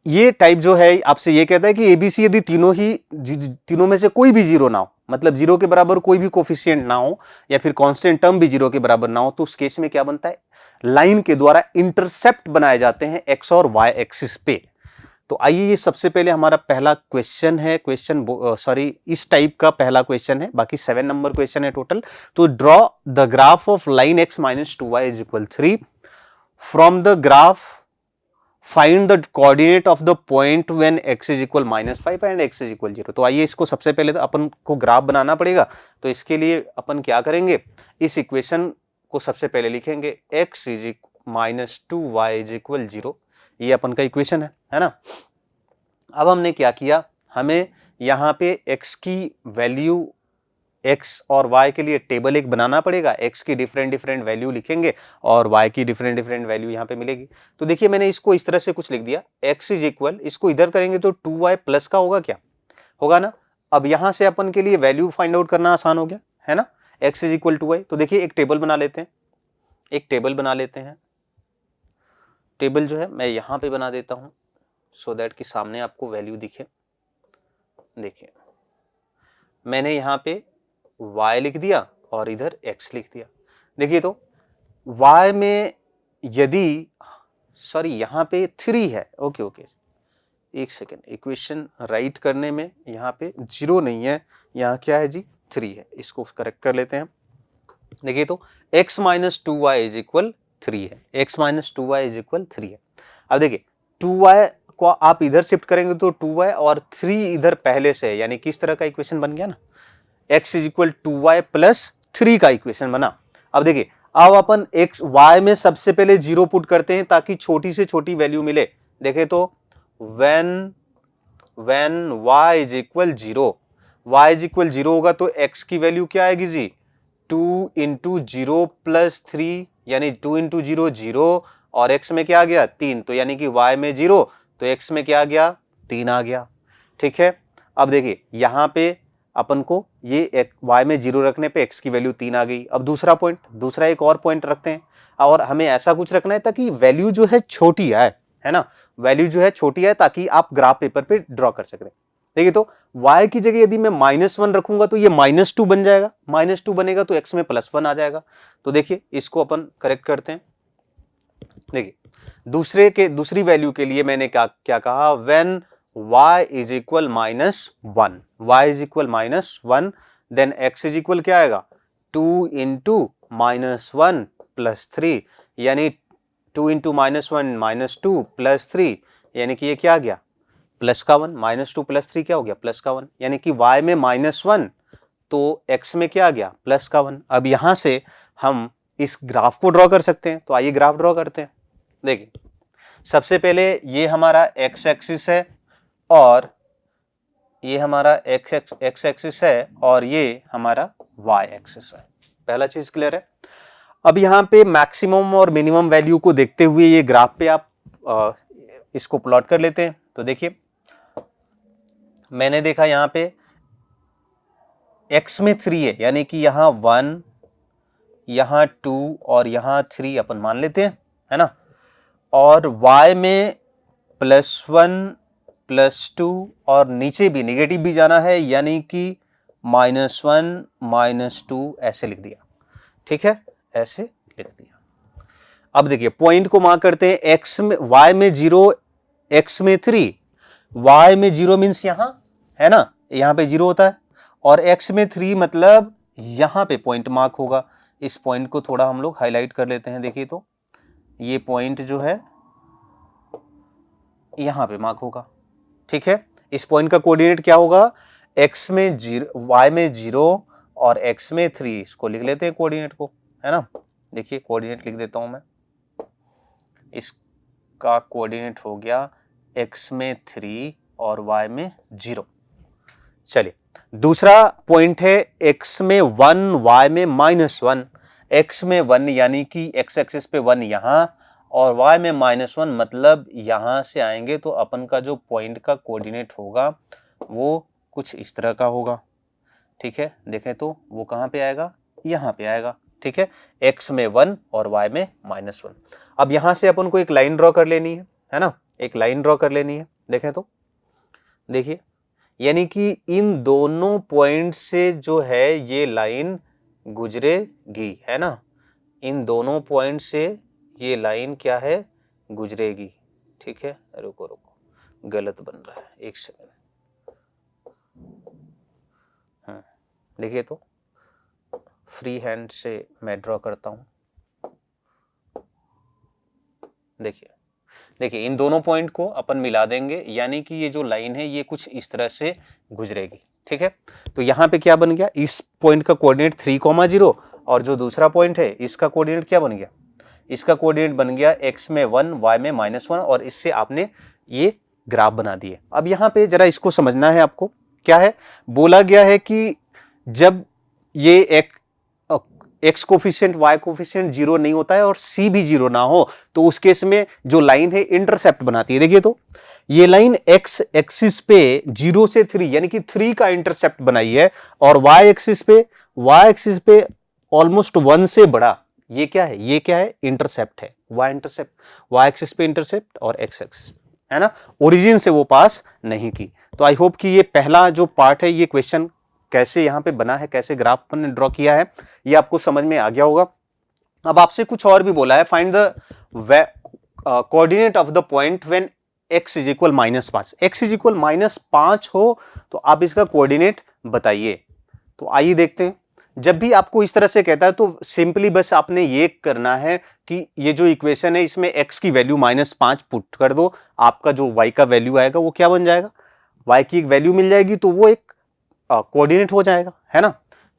ये टाइप जो है आपसे ये कहता है कि एबीसी यदि तीनों में से कोई भी जीरो ना हो, मतलब जीरो के बराबर कोई भी कोफिशिएंट ना हो या फिर कांस्टेंट टर्म भी जीरो के बराबर ना हो, तो उस केस में क्या बनता है, लाइन के द्वारा इंटरसेप्ट बनाए जाते हैं एक्स और वाई एक्सिस पे। तो आइए ये सबसे पहले हमारा पहला क्वेश्चन है, इस टाइप का पहला क्वेश्चन है, बाकी 7 नंबर क्वेश्चन है टोटल। तो draw the graph of line x minus 2y is equal 3 from the graph find the coordinate of the point when x is equal -5 and x is equal 0। तो आइए इसको सबसे पहले तो अपन को ग्राफ बनाना पड़ेगा। तो इसके लिए अपन क्या करेंगे, इस इक्वेशन को सबसे पहले लिखेंगे x is -2y is equal 0। ये अपन का इक्वेशन है ना। अब हमने क्या किया, हमें यहाँ पे x की वैल्यू, x और y के लिए टेबल एक बनाना पड़ेगा। x की डिफरेंट वैल्यू लिखेंगे और y की डिफरेंट वैल्यू यहाँ पे मिलेगी। तो देखिए मैंने इसको इस तरह से कुछ लिख दिया, x इज इक्वल, इसको इधर करेंगे तो 2y प्लस का होगा, क्या होगा ना। अब यहाँ से अपन के लिए वैल्यू फाइंड आउट करना आसान हो गया, है ना। x is equal 2y। तो देखिए एक टेबल बना लेते हैं, टेबल जो है मैं यहाँ पे बना देता हूँ सो दैट कि सामने आपको वैल्यू दिखे। देखिए मैंने यहाँ पे y लिख दिया और इधर x लिख दिया। देखिए तो y में यदि यहाँ पे 3 है, ओके एक सेकेंड, इक्वेशन राइट करने में यहाँ पे 0 नहीं है, यहाँ क्या है जी, 3 है। इसको करेक्ट कर लेते हैं। देखिए तो x minus 2y is equal 3 है, x minus 2y is equal 3 है। अब देखिए 2y को आप इधर शिफ्ट करेंगे तो 2y और 3 इधर पहले से है, यानी किस तरह का इक्वेशन बन गया ना, x is equal 2y plus 3 का इक्वेशन बना। अब देखिए अब अपन x y में सबसे पहले 0 पुट करते हैं ताकि छोटी से छोटी वैल्यू मिले। देखे तो when y इज इक्वल 0 होगा तो x की वैल्यू क्या आएगी जी, 2 इंटू 0 प्लस 3, यानी 2 इंटू 0 0 और x में क्या आ गया 3, तो यानी कि y में 0 तो x में क्या आ गया 3 आ गया। ठीक है, अब देखिए यहाँ पे अपन को ये y में 0 रखने पे x की वैल्यू 3 आ गई। अब दूसरा एक और पॉइंट रखते हैं और हमें ऐसा कुछ रखना है ताकि वैल्यू जो है छोटी आए, है ना, वैल्यू जो है छोटी है ताकि आप ग्राफ पेपर पे ड्रॉ कर सकते हैं। देखिए तो y की जगह यदि मैं -1 रखूंगा तो ये -2 बन जाएगा, -2 बनेगा तो x में +1 आ जाएगा। तो देखिए इसको अपन करेक्ट करते हैं। देखिए दूसरी वैल्यू के लिए मैंने क्या कहा, when y is equal -1 then x is equal क्या आएगा 2 इंटू -1 प्लस 3, यानी 2 इंटू -1 -2 प्लस 3, यानी कि ये क्या आ गया प्लस का 1, -2 प्लस 3 क्या हो गया प्लस का 1, यानी कि y में -1 तो x में क्या आ गया प्लस का 1। अब यहां से हम इस ग्राफ को ड्रॉ कर सकते हैं। तो आइए ग्राफ ड्रॉ करते हैं। देखिए सबसे पहले ये हमारा x एक्सिस है और ये हमारा x एक्सिस है और ये हमारा y एक्सिस है। पहला चीज क्लियर है। अब यहाँ पे मैक्सिमम और मिनिमम वैल्यू को देखते हुए ये ग्राफ पे आप इसको प्लॉट कर लेते हैं। तो देखिए मैंने देखा यहाँ पे x में 3 है, यानी कि यहाँ 1, यहाँ 2 और यहाँ 3 अपन मान लेते हैं, है ना। और y में +1 +2 और नीचे भी नेगेटिव भी जाना है, यानी कि -1 -2 ऐसे लिख दिया। ठीक है, ऐसे लिख दिया। अब देखिए पॉइंट को मार्क करते हैं, y में 0, x में 3, y में 0 मीन्स यहां, है ना, यहां पे 0 होता है और x में 3 मतलब यहां पे पॉइंट मार्क होगा। इस पॉइंट को थोड़ा हम लोग हाईलाइट कर लेते हैं। देखिए तो ये पॉइंट जो है यहां पे मार्क होगा। ठीक है, इस पॉइंट का कोऑर्डिनेट क्या होगा, x में 0, y में 0 और x में 3, इसको लिख लेते हैं कोऑर्डिनेट को। है ना। देखिए कोऑर्डिनेट लिख देता हूं मैं, इसका कोऑर्डिनेट हो गया x में 3 और y में 0। चलिए दूसरा पॉइंट है x में 1 y में -1। x में 1 यानी कि x एक्सिस पे 1 यहां और y में -1 मतलब यहां से आएंगे तो अपन का जो पॉइंट का कोऑर्डिनेट होगा वो कुछ इस तरह का होगा। ठीक है, देखें तो वो कहां पे आएगा, यहां पे आएगा। ठीक है, x में 1 और y में -1। अब यहां से अपन को एक लाइन ड्रॉ कर लेनी है ना, एक लाइन ड्रॉ कर लेनी है। देखें तो देखिए, यानी कि इन दोनों पॉइंट से जो है ये लाइन गुजरेगी, है ना। इन दोनों पॉइंट से ये लाइन क्या है, गुजरेगी। ठीक है, रुको रुको गलत बन रहा है, एक सेकंड। देखिए तो फ्री हैंड से मैं ड्रॉ करता हूं। देखिए देखिए इन दोनों पॉइंट को अपन मिला देंगे, यानी कि ये जो लाइन है ये कुछ इस तरह से गुजरेगी। ठीक है, तो यहां पे क्या बन गया, इस पॉइंट का कोऑर्डिनेट 3,0 और जो दूसरा पॉइंट है इसका कोऑर्डिनेट क्या बन गया, इसका कोऑर्डिनेट बन गया x में 1 y में -1 और इससे आपने ये ग्राफ बना दिए। अब यहां पे जरा इसको समझना है आपको, क्या है बोला गया है कि जब ये एक्स कोफिशिएंट वाई कोफिशिएंट 0 नहीं होता है और सी भी 0 ना हो तो उस केस में जो लाइन है इंटरसेप्ट बनाती है। देखिए तो ये लाइन एक्स एक्सिस पे 0 से 3 यानी कि 3 का इंटरसेप्ट बनाई है और वाई एक्सिस पे ऑलमोस्ट 1 से बड़ा ये क्या है, ये क्या है, इंटरसेप्ट है, वाई इंटरसेप्ट, वाई एक्सिस पे इंटरसेप्ट और एक्स एक्सिस है ना, ओरिजिन से वो पास नहीं की। तो आई होप कि ये पहला जो पार्ट है, ये क्वेश्चन कैसे यहां पे बना है, कैसे ग्राफ ने ड्रॉ किया है, ये आपको समझ में आ गया होगा। अब आपसे कुछ और भी बोला है, find the coordinate of the point when x is equal -5। x is equal -5 हो तो आप इसका कोऑर्डिनेट बताइए। तो आइए देखते हैं, जब भी आपको इस तरह से कहता है तो सिंपली बस आपने ये करना है कि ये जो इक्वेशन है इसमें x की वैल्यू -5 पुट कर दो, आपका जो y का वैल्यू आएगा वो क्या बन जाएगा, y की एक वैल्यू मिल जाएगी तो वो एक कोऑर्डिनेट हो जाएगा, है ना।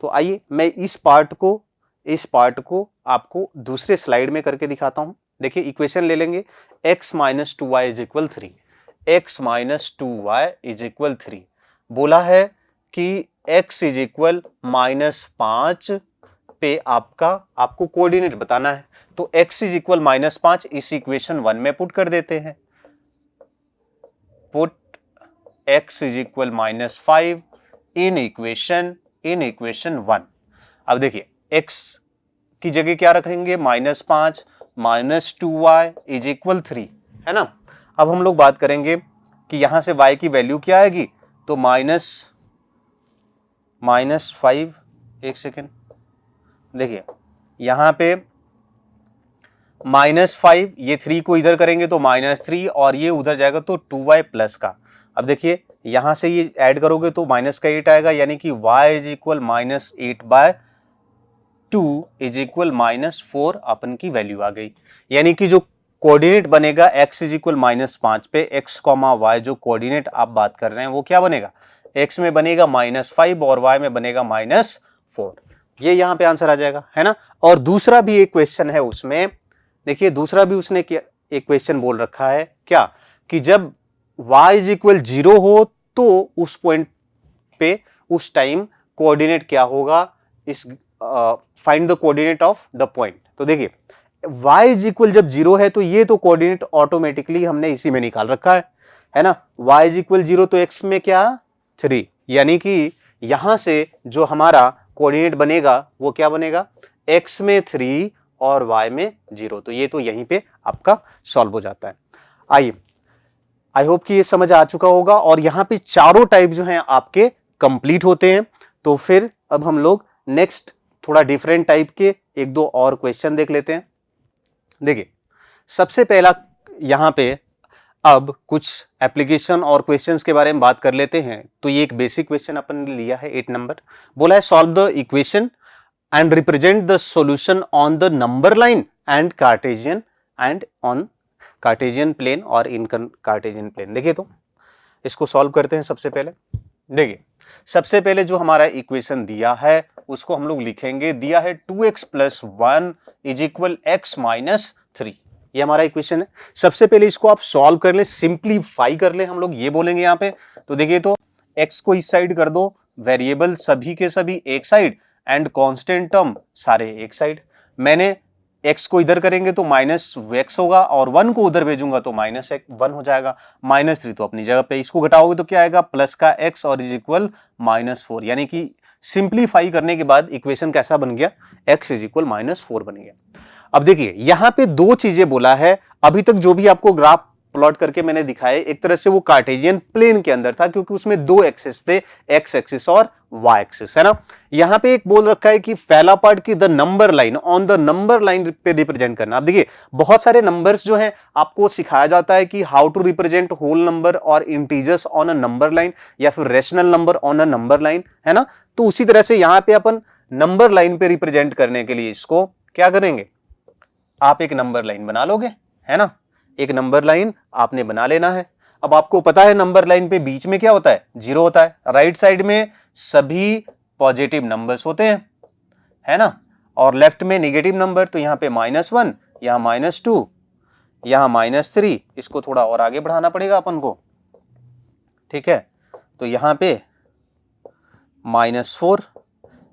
तो आइए मैं इस पार्ट को आपको दूसरे स्लाइड में करके दिखाता हूं। देखिए इक्वेशन ले लेंगे, x - 2y is equal 3, x - 2y is equal 3। बोला है कि x इज इक्वल -5 पे आपको कोऑर्डिनेट बताना है, तो x इज इक्वल -5 इस इक्वेशन 1 में पुट कर देते हैं। Put x is equal -5 in equation 1। अब देखिए x की जगह क्या रखेंगे, -5 -2y इज इक्वल 3, है ना। अब हम लोग बात करेंगे कि यहां से y की वैल्यू क्या आएगी, तो -5, एक सेकेंड, देखिए यहां पे -5, ये 3 को इधर करेंगे तो -3 और ये उधर जाएगा तो 2y प्लस का। अब देखिए यहां से ये ऐड करोगे तो माइनस का 8 आएगा, यानी कि y is equal -8/2 is equal -4 अपन की वैल्यू आ गई। यानी कि जो कोऑर्डिनेट बनेगा x इज इक्वल -5 पे x, y जो कोऑर्डिनेट आप बात कर रहे हैं वो क्या बनेगा, x में बनेगा -5 और y में बनेगा -4। ये यहां पे आंसर आ जाएगा, है ना। और दूसरा भी एक क्वेश्चन है उसमें, देखिए दूसरा भी उसने एक क्वेश्चन बोल रखा है, क्या कि जब y इज इक्वल 0 हो तो उस पॉइंट पे उस टाइम कोऑर्डिनेट क्या होगा, इस find the coordinate of the point. तो देखिए y इज इक्वल जब 0 है तो ये तो कोऑर्डिनेट ऑटोमेटिकली हमने इसी में निकाल रखा है ना। y इज इक्वल 0 तो x में क्या 3, यानी कि यहां से जो हमारा कोऑर्डिनेट बनेगा वो क्या बनेगा, x में 3 और y में 0। तो ये तो यहीं पे आपका सॉल्व हो जाता है। आइए, आई होप कि ये समझ आ चुका होगा और यहां पे चारों टाइप जो हैं आपके कंप्लीट होते हैं। तो फिर अब हम लोग नेक्स्ट थोड़ा डिफरेंट टाइप के एक दो और क्वेश्चन देख लेते हैं। देखिए सबसे पहला यहां पे अब कुछ एप्लीकेशन और क्वेश्चंस के बारे में बात कर लेते हैं। तो ये एक बेसिक क्वेश्चन अपन ने लिया है 8 नंबर, बोला है solve the equation and represent the solution on the number line and on Cartesian plane और in Cartesian plane। देखिए तो इसको सॉल्व करते हैं। सबसे पहले देखिए सबसे पहले जो हमारा इक्वेशन दिया है उसको हम लोग लिखेंगे, दिया है 2x + 1 = x - 3। ये हमारा इक्वेशन है। सबसे पहले इसको आप सॉल्व कर ले, सिंप्लीफाई कर ले, हम लोग ये बोलेंगे यहाँ पे। तो देखिए, तो x को इस साइड कर दो, वेरिएबल सभी के सभी एक साइड एंड कांस्टेंट टर्म सारे एक साइड। मैंने x को इधर करेंगे तो -x होगा और 1 को उधर भेजूंगा तो -1 हो जाएगा। -3 तो अपनी जगह पे, इसको घटाओगे तो क्या आएगा, प्लस का x और = -4। यानी कि सिंप्लीफाई करने के बाद इक्वेशन कैसा बन गया, x = -4 बन गया। अब देखिए यहां पे दो चीजें बोला है। अभी तक जो भी आपको ग्राफ प्लॉट करके मैंने दिखाए, एक तरह से वो कार्टेशियन प्लेन के अंदर था क्योंकि उसमें दो एक्सिस थे, एक्स एक्सिस और वाई एक्सिस, है ना। यहां पे एक बोल रखा है कि पहला पार्ट की the number line on the number line पे रिप्रेजेंट करना। अब देखिए बहुत सारे नंबर्स जो हैं आपको सिखाया जाता है कि how to represent whole number और integers on a number line या फिर rational number on a number line, है ना। तो उसी तरह से यहां पे अपन नंबर लाइन पे रिप्रेजेंट करने के लिए इसको क्या करेंगे, आप एक नंबर लाइन बना लोगे, है ना। एक नंबर लाइन आपने बना लेना है। अब आपको पता है नंबर लाइन पे बीच में क्या होता है, 0 होता है। राइट साइड में सभी पॉजिटिव नंबर्स होते हैं, है ना, और लेफ्ट में नेगेटिव नंबर। तो यहां पे -1, यहां -2, यहां -3। इसको थोड़ा और आगे बढ़ाना पड़ेगा अपन को, ठीक है। तो यहां पे -4,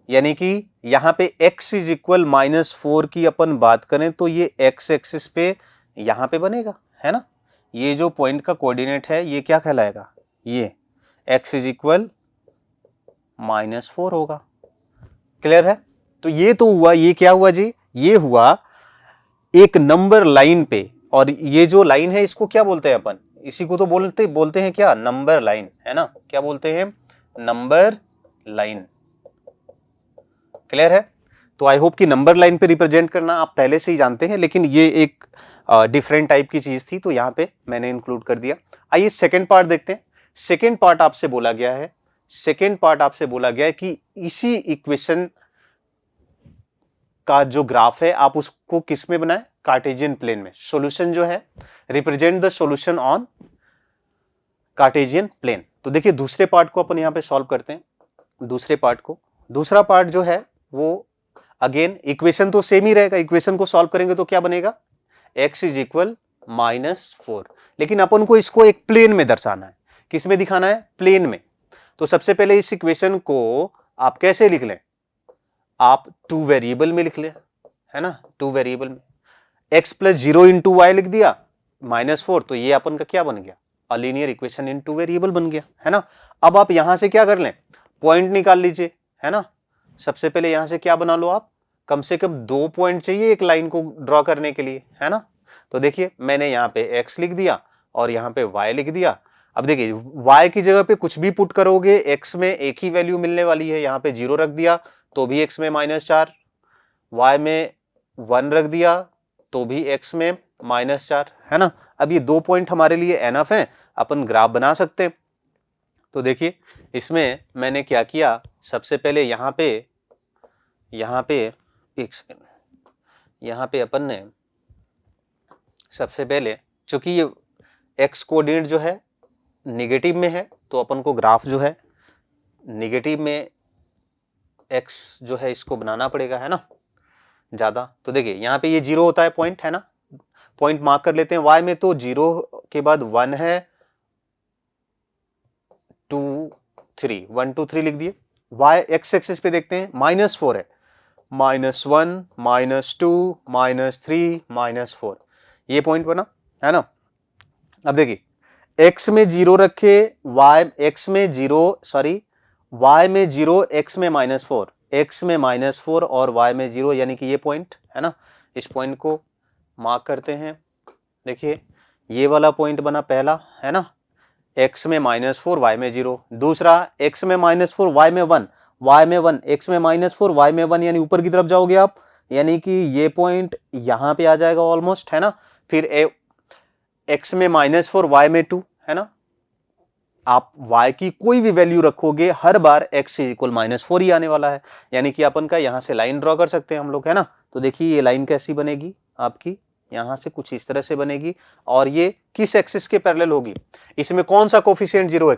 यानी कि यहां पे x = -4 की अपन बात करें तो ये x एक्सिस पे यहां पे बनेगा, है ना। ये जो पॉइंट का कोऑर्डिनेट है ये क्या कहलाएगा, ये x = -4 होगा। क्लियर है। तो ये तो हुआ, ये क्या हुआ जी, ये हुआ एक नंबर लाइन पे। और ये जो लाइन है इसको क्या बोलते हैं अपन, इसी को तो बोलते हैं क्या, नंबर लाइन, है ना। क्या बोलते हैं, नंबर लाइन। क्लियर है। तो आई होप कि नंबर लाइन पे रिप्रेजेंट करना आप पहले से ही जानते हैं, लेकिन ये एक डिफरेंट टाइप की चीज थी तो यहां पे मैंने इंक्लूड कर दिया। आइए सेकंड पार्ट देखते हैं। सेकंड पार्ट आपसे बोला गया है, सेकंड पार्ट आपसे बोला गया है कि इसी इक्वेशन का जो ग्राफ है आप उसको किस में बनाए, कार्टेशियन प्लेन में। सॉल्यूशन जो है, represent the solution on Cartesian plane. तो देखिए दूसरे पार्ट को अपन यहां पे सॉल्व करते हैं। दूसरे पार्ट को, दूसरा पार्ट जो है वो अगेन इक्वेशन तो सेम ही रहेगा। इक्वेशन को सॉल्व करेंगे तो क्या बनेगा, x = -4। लेकिन अपन को इसको एक प्लेन में दर्शाना है। किस में दिखाना है, प्लेन में। तो सबसे पहले इस इक्वेशन को आप कैसे लिख लें, आप 2 वेरिएबल में लिख लें, है ना। 2 वेरिएबल में x + 0 × y लिख दिया -4, तो ये अपन का क्या बन गया, अ लीनियर इक्वेशन इन 2 वेरिएबल बन गया, है ना। अब आप यहां से क्या कर लें, पॉइंट निकाल लीजिए, है ना। सबसे पहले यहां से क्या बना लो आप, कम से कम 2 पॉइंट चाहिए एक लाइन को ड्रॉ करने के लिए, है ना। तो देखिए मैंने यहाँ पे x लिख दिया और यहाँ पे y लिख दिया। अब देखिए y की जगह पे कुछ भी पुट करोगे x में एक ही वैल्यू मिलने वाली है। यहाँ पे 0 रख दिया तो भी x में -4, y में 1 रख दिया तो भी x में -4, है ना। अब ये 2 पॉइंट हमारे लिए एनफ है, अपन ग्राफ बना सकते हैं। तो देखिए इसमें मैंने क्या किया, सबसे पहले यहाँ पे एक सेकेंड, यहाँ पे अपन ने सबसे पहले, चूंकि ये x कोऑर्डिनेट जो है निगेटिव में है तो अपन को ग्राफ जो है निगेटिव में x जो है इसको बनाना पड़ेगा, है ना, ज्यादा। तो देखिए यहाँ पे ये 0 होता है पॉइंट, है ना, पॉइंट मार्क कर लेते हैं। y में तो 0 के बाद 1 है, 2 3, 1 2 3 लिख दिए। y x एक्सिस पे देखते हैं, -4 है, -1 -2 -3 -4, ये पॉइंट बना, है ना। अब देखिए x में 0 रखे, x में 0 y में 0, x में -4, x में -4 और y में 0, यानी कि ये पॉइंट, है ना। इस पॉइंट को मार्क करते हैं। देखिए ये वाला पॉइंट बना पहला, है ना, x में -4 y में 0। दूसरा x में -4 y में 1, x में -4 y में 1, यानी ऊपर की तरफ जाओगे आप, यानी कि ये पॉइंट यहां पे आ जाएगा ऑलमोस्ट, है ना। फिर x में -4 y में 2, है ना। आप y की कोई भी वैल्यू रखोगे हर बार x = -4 ही आने वाला है, यानी कि अपन का यहां से लाइन ड्रॉ कर सकते हैं हम लोग, है ना। तो देखिए ये लाइन कैसी बनेगी आपकी, यहां से कुछ इस तरह से बनेगी और ये किस एक्सिस के पैरेलल होगी, इसमें कौन सा कोफिशिएंट जीरो है,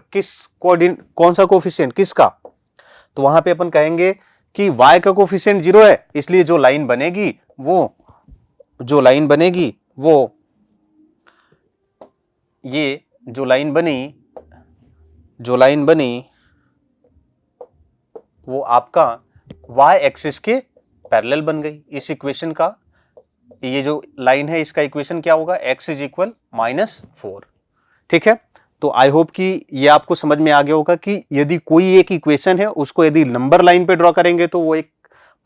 कौन सा कोफिशिएंट किसका, तो वहां पे अपन कहेंगे कि y का कोफिशिएंट जीरो है, इसलिए जो लाइन बनेगी वो ये जो लाइन बनी वो आपका y एक्सिस के पैरेलल बन गई। इस इक्वेशन का ये जो लाइन है इसका इक्वेशन क्या होगा, x इज इक्वल -4। ठीक है, तो आई होप कि ये आपको समझ में आ गया होगा कि यदि कोई एक इक्वेशन है उसको यदि नंबर लाइन पे ड्रॉ करेंगे तो वो एक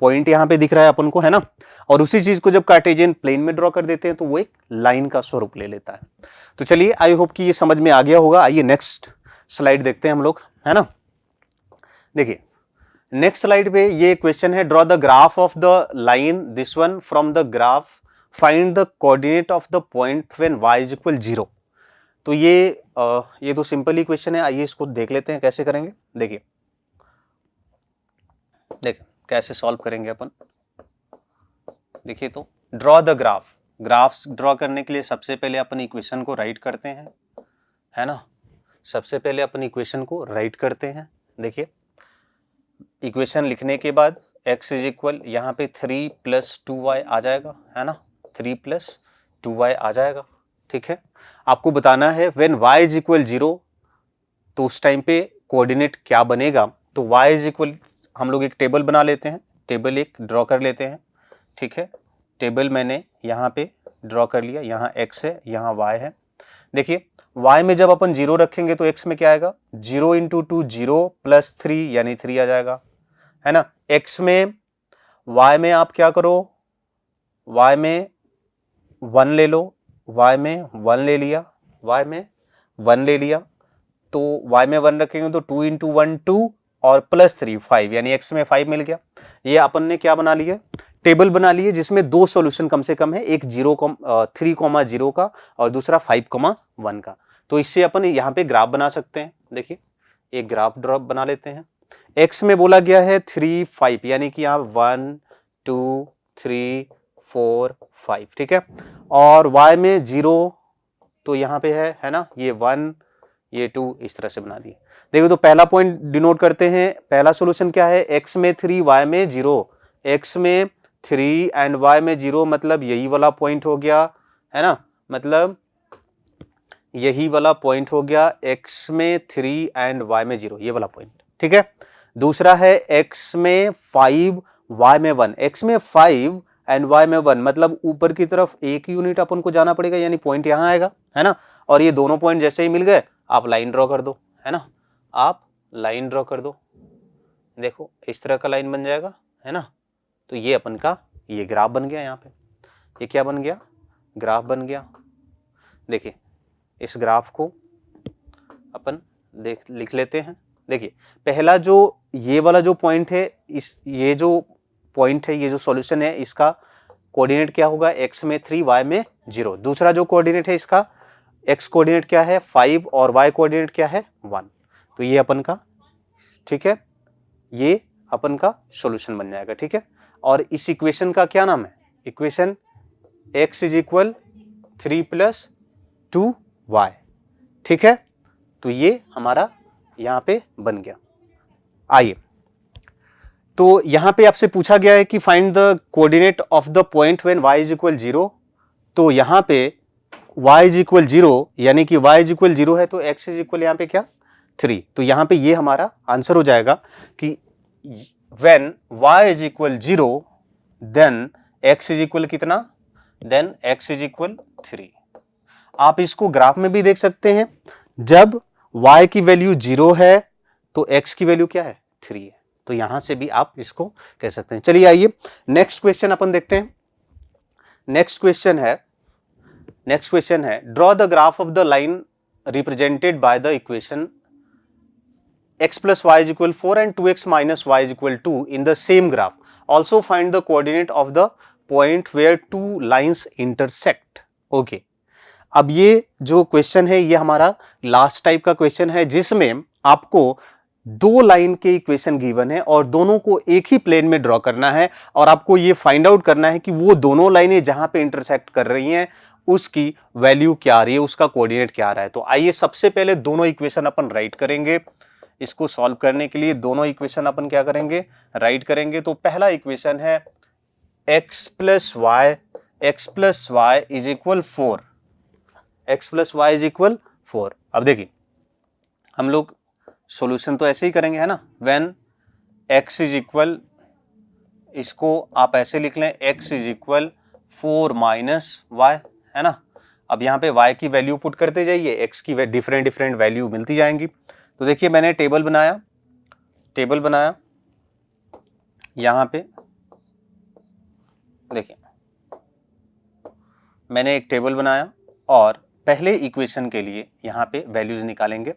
पॉइंट यहां पे दिख रहा है अपन को, है ना, और उसी चीज को जब कार्टेशियन प्लेन में ड्रॉ कर देते हैं तो वो एक लाइन का स्वरूप ले लेता है। तो चलिए आई होप कि ये समझ में आ गया होगा। आइए नेक्स्ट स्लाइड देखते हैं हम लोग, है ना। देखिए नेक्स्ट स्लाइड पे ये क्वेश्चन है, draw the graph of the line this one from the graph, find the coordinate of the point when y is equal 0। तो ये तो सिंपल ही क्वेश्चन है, आइए इसको देख लेते हैं कैसे करेंगे। देखिए कैसे सॉल्व करेंगे अपन। देखिए तो ड्रॉ द ग्राफ ड्रॉ करने के लिए सबसे पहले अपन इक्वेशन को राइट करते हैं, है ना, सबसे पहले अपन इक्वेशन को राइट करते हैं। देखिए इक्वेशन लिखने के बाद x इज इक्वल यहाँ पे 3 + 2y आ जाएगा, है ना, 3 + 2y आ जाएगा। ठीक है, आपको बताना है व्हेन y इज इक्वल 0 तो उस टाइम पे कोऑर्डिनेट क्या बनेगा। तो y इज इक्वल, हम लोग एक टेबल बना लेते हैं, टेबल एक ड्रॉ कर लेते हैं। ठीक है, टेबल मैंने यहाँ पे ड्रॉ कर लिया, यहाँ x है, यहाँ y है। देखिए y में जब अपन 0 रखेंगे तो x में क्या आएगा, 0 × 2 0 + 3 यानी 3 आ जाएगा, है ना। x में y में आप क्या करो, y में 1 ले लो, y में 1 ले लिया, y में 1 ले लिया, तो y में 1 रखेंगे तो 2 × 1 2 और +3 5 यानी x में 5 मिल गया। ये अपन ने क्या बना लिया, टेबल बना लिए जिसमें दो सॉल्यूशन कम से कम है, एक 3,0 का और दूसरा 5,1 का। तो इससे अपन यहाँ पे ग्राफ बना सकते हैं। देखिए एक ग्राफ ड्रॉ बना लेते हैं। x में बोला गया है 3 5 यानी कि यहाँ 1 2 3 4 5, ठीक है, और y में 0 तो यहाँ पे है ना, ये 1 ये 2 इस तरह से बना दिए। देखो तो पहला पॉइंट डिनोट करते हैं, पहला सॉल्यूशन क्या है, x में 3 y में 0, x में 3 एंड y में 0 मतलब यही वाला पॉइंट हो गया, है ना, मतलब यही वाला पॉइंट हो गया, x में 3 एंड y में 0 ये वाला पॉइंट, ठीक है। दूसरा है x में 5 y में 1, x में 5 एंड y में 1 मतलब ऊपर की तरफ एक यूनिट अपन को जाना पड़ेगा यानी पॉइंट यहां आएगा, है ना, और ये दोनों पॉइंट जैसे ही मिल गए आप लाइन ड्रॉ कर दो, है ना, आप लाइन ड्रॉ कर दो। देखो इस तरह का लाइन बन जाएगा, है ना। तो ये अपन का ये ग्राफ बन गया, यहाँ पे ये क्या बन गया, ग्राफ बन गया। देखिए इस ग्राफ को अपन लिख लेते हैं। देखिए पहला जो ये वाला जो पॉइंट है, ये जो पॉइंट है, ये जो सॉल्यूशन है, इसका कोऑर्डिनेट क्या होगा, x में 3 y में 0। दूसरा जो कोऑर्डिनेट है इसका x कोऑर्डिनेट क्या है 5 और y कोऑर्डिनेट क्या है 1। तो ये अपन का, ठीक है, ये अपन का सॉल्यूशन बन जाएगा, ठीक है। और इस इक्वेशन का क्या नाम है, equation x is equal 3 + 2y, ठीक है। तो ये हमारा यहाँ पे बन गया। आइए तो यहाँ पे आपसे पूछा गया है कि find the coordinate of the point when y is equal 0। तो यहाँ पे y इज इक्वल 0 यानी कि y इज इक्वल 0 है तो x इज इक्वल यहाँ पे क्या 3। तो यहाँ पे ये हमारा आंसर हो जाएगा कि when y is equal 0 then x is equal कितना, देन x इज इक्वल 3। आप इसको ग्राफ में भी देख सकते हैं, जब y की वैल्यू 0 है तो x की वैल्यू क्या है 3 है। तो यहां से भी आप इसको कह सकते हैं। चलिए आइए नेक्स्ट क्वेश्चन अपन देखते हैं। नेक्स्ट क्वेश्चन है draw the graph of the line represented by the equation x + y = 4 and 2x - y = 2 in the same graph. Also find the coordinate of the point where two lines intersect. Okay. अब ये जो question है ये हमारा last type का question है जिसमें आपको दो लाइन के इक्वेशन गिवन है और दोनों को एक ही प्लेन में ड्रॉ करना है और आपको ये फाइंड आउट करना है कि वो दोनों लाइनें जहां पे इंटरसेक्ट कर रही हैं उसकी वैल्यू क्या आ रही है, उसका कोऑर्डिनेट क्या आ रहा है। तो आइए सबसे पहले दोनों इक्वेशन अपन राइट करेंगे। इसको सॉल्व करने के लिए दोनों इक्वेशन अपन क्या करेंगे, राइट करेंगे। तो पहला इक्वेशन है x plus y is equal 4, x plus y is equal 4। अब देखिए हम लोग सॉल्यूशन तो ऐसे ही करेंगे, है ना। व्हेन x इज इक्वल, इसको आप ऐसे लिख लें, x is equal 4 minus y, है ना। अब यहाँ पे y की वैल्यू पुट करते जाइए, x की डिफरेंट डिफरेंट वैल्यू मिलती जाएंगी। तो देखिए मैंने टेबल बनाया यहाँ पे, देखिए मैंने एक टेबल बनाया और पहले इक्वेशन के लिए यहाँ पे वैल्यूज निकालेंगे।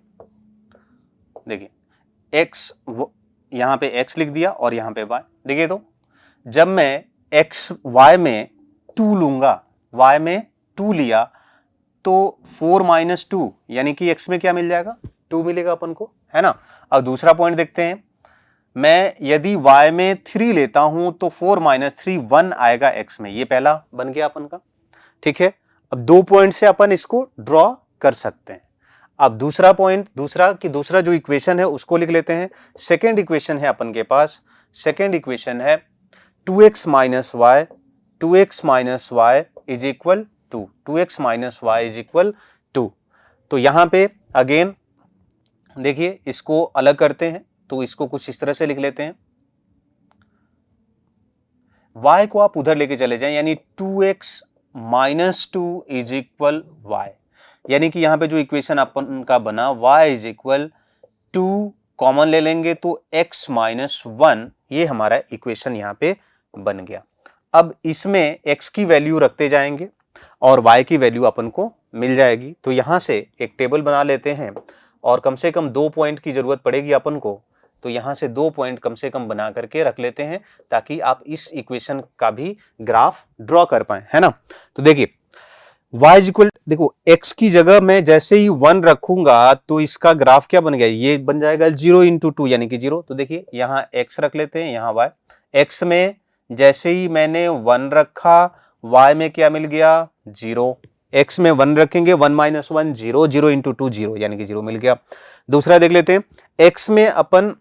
देखिए x, यहाँ पे x लिख दिया और यहाँ पे y। देखिए तो जब मैं x y में 2 लूंगा, y में 2 लिया तो 4 माइनस 2 यानी कि x में क्या मिल जाएगा, 2 मिलेगा अपन को, है ना। अब दूसरा पॉइंट देखते हैं, मैं यदि y में 3 लेता हूं तो 4 माइनस 3 1 आएगा x में, ये पहला बन गया अपन का, ठीक है। अब 2 पॉइंट से अपन इसको ड्रॉ कर सकते हैं। अब दूसरा पॉइंट, दूसरा जो इक्वेशन है उसको लिख लेते हैं। सेकेंड इक्वेशन है अपन के पास, सेकेंड इक्वेशन है 2x minus y is equal 2, 2x minus y is equal 2। तो यहां पे अगेन देखिए इसको अलग करते हैं, तो इसको कुछ इस तरह से लिख लेते हैं। y को आप उधर लेके चले जाएं, यानी 2x minus 2 is equal Y, यानी कि यहां पे जो इक्वेशन अपन का बना y इज इक्वल 2 कॉमन ले लेंगे तो x माइनस 1, ये हमारा इक्वेशन यहां पे बन गया। अब इसमें x की वैल्यू रखते जाएंगे और y की वैल्यू अपन को मिल जाएगी। तो यहां से एक टेबल बना लेते हैं और कम से कम 2 पॉइंट की जरूरत पड़ेगी अपन को, तो यहां से 2 पॉइंट कम से कम बना करके रख लेते हैं ताकि आप इस इक्वेशन का भी ग्राफ ड्रॉ कर पाए, है ना। तो देखिए y इज इक्वल, देखो x की जगह मैं जैसे ही 1 रखूंगा तो इसका ग्राफ क्या बन गया, ये बन जाएगा 0 इंटू 2 यानी कि 0। तो देखिए यहाँ x रख लेते हैं, यहाँ y। x में जैसे ही मैंने 1 रखा, y में क्या मिल गया, 0। x में 1 रखेंगे, 1 माइनस 1 0, 0 इंटू 2 0 यानी कि 0 मिल गया। दूसरा देख लेते हैं, x में अपन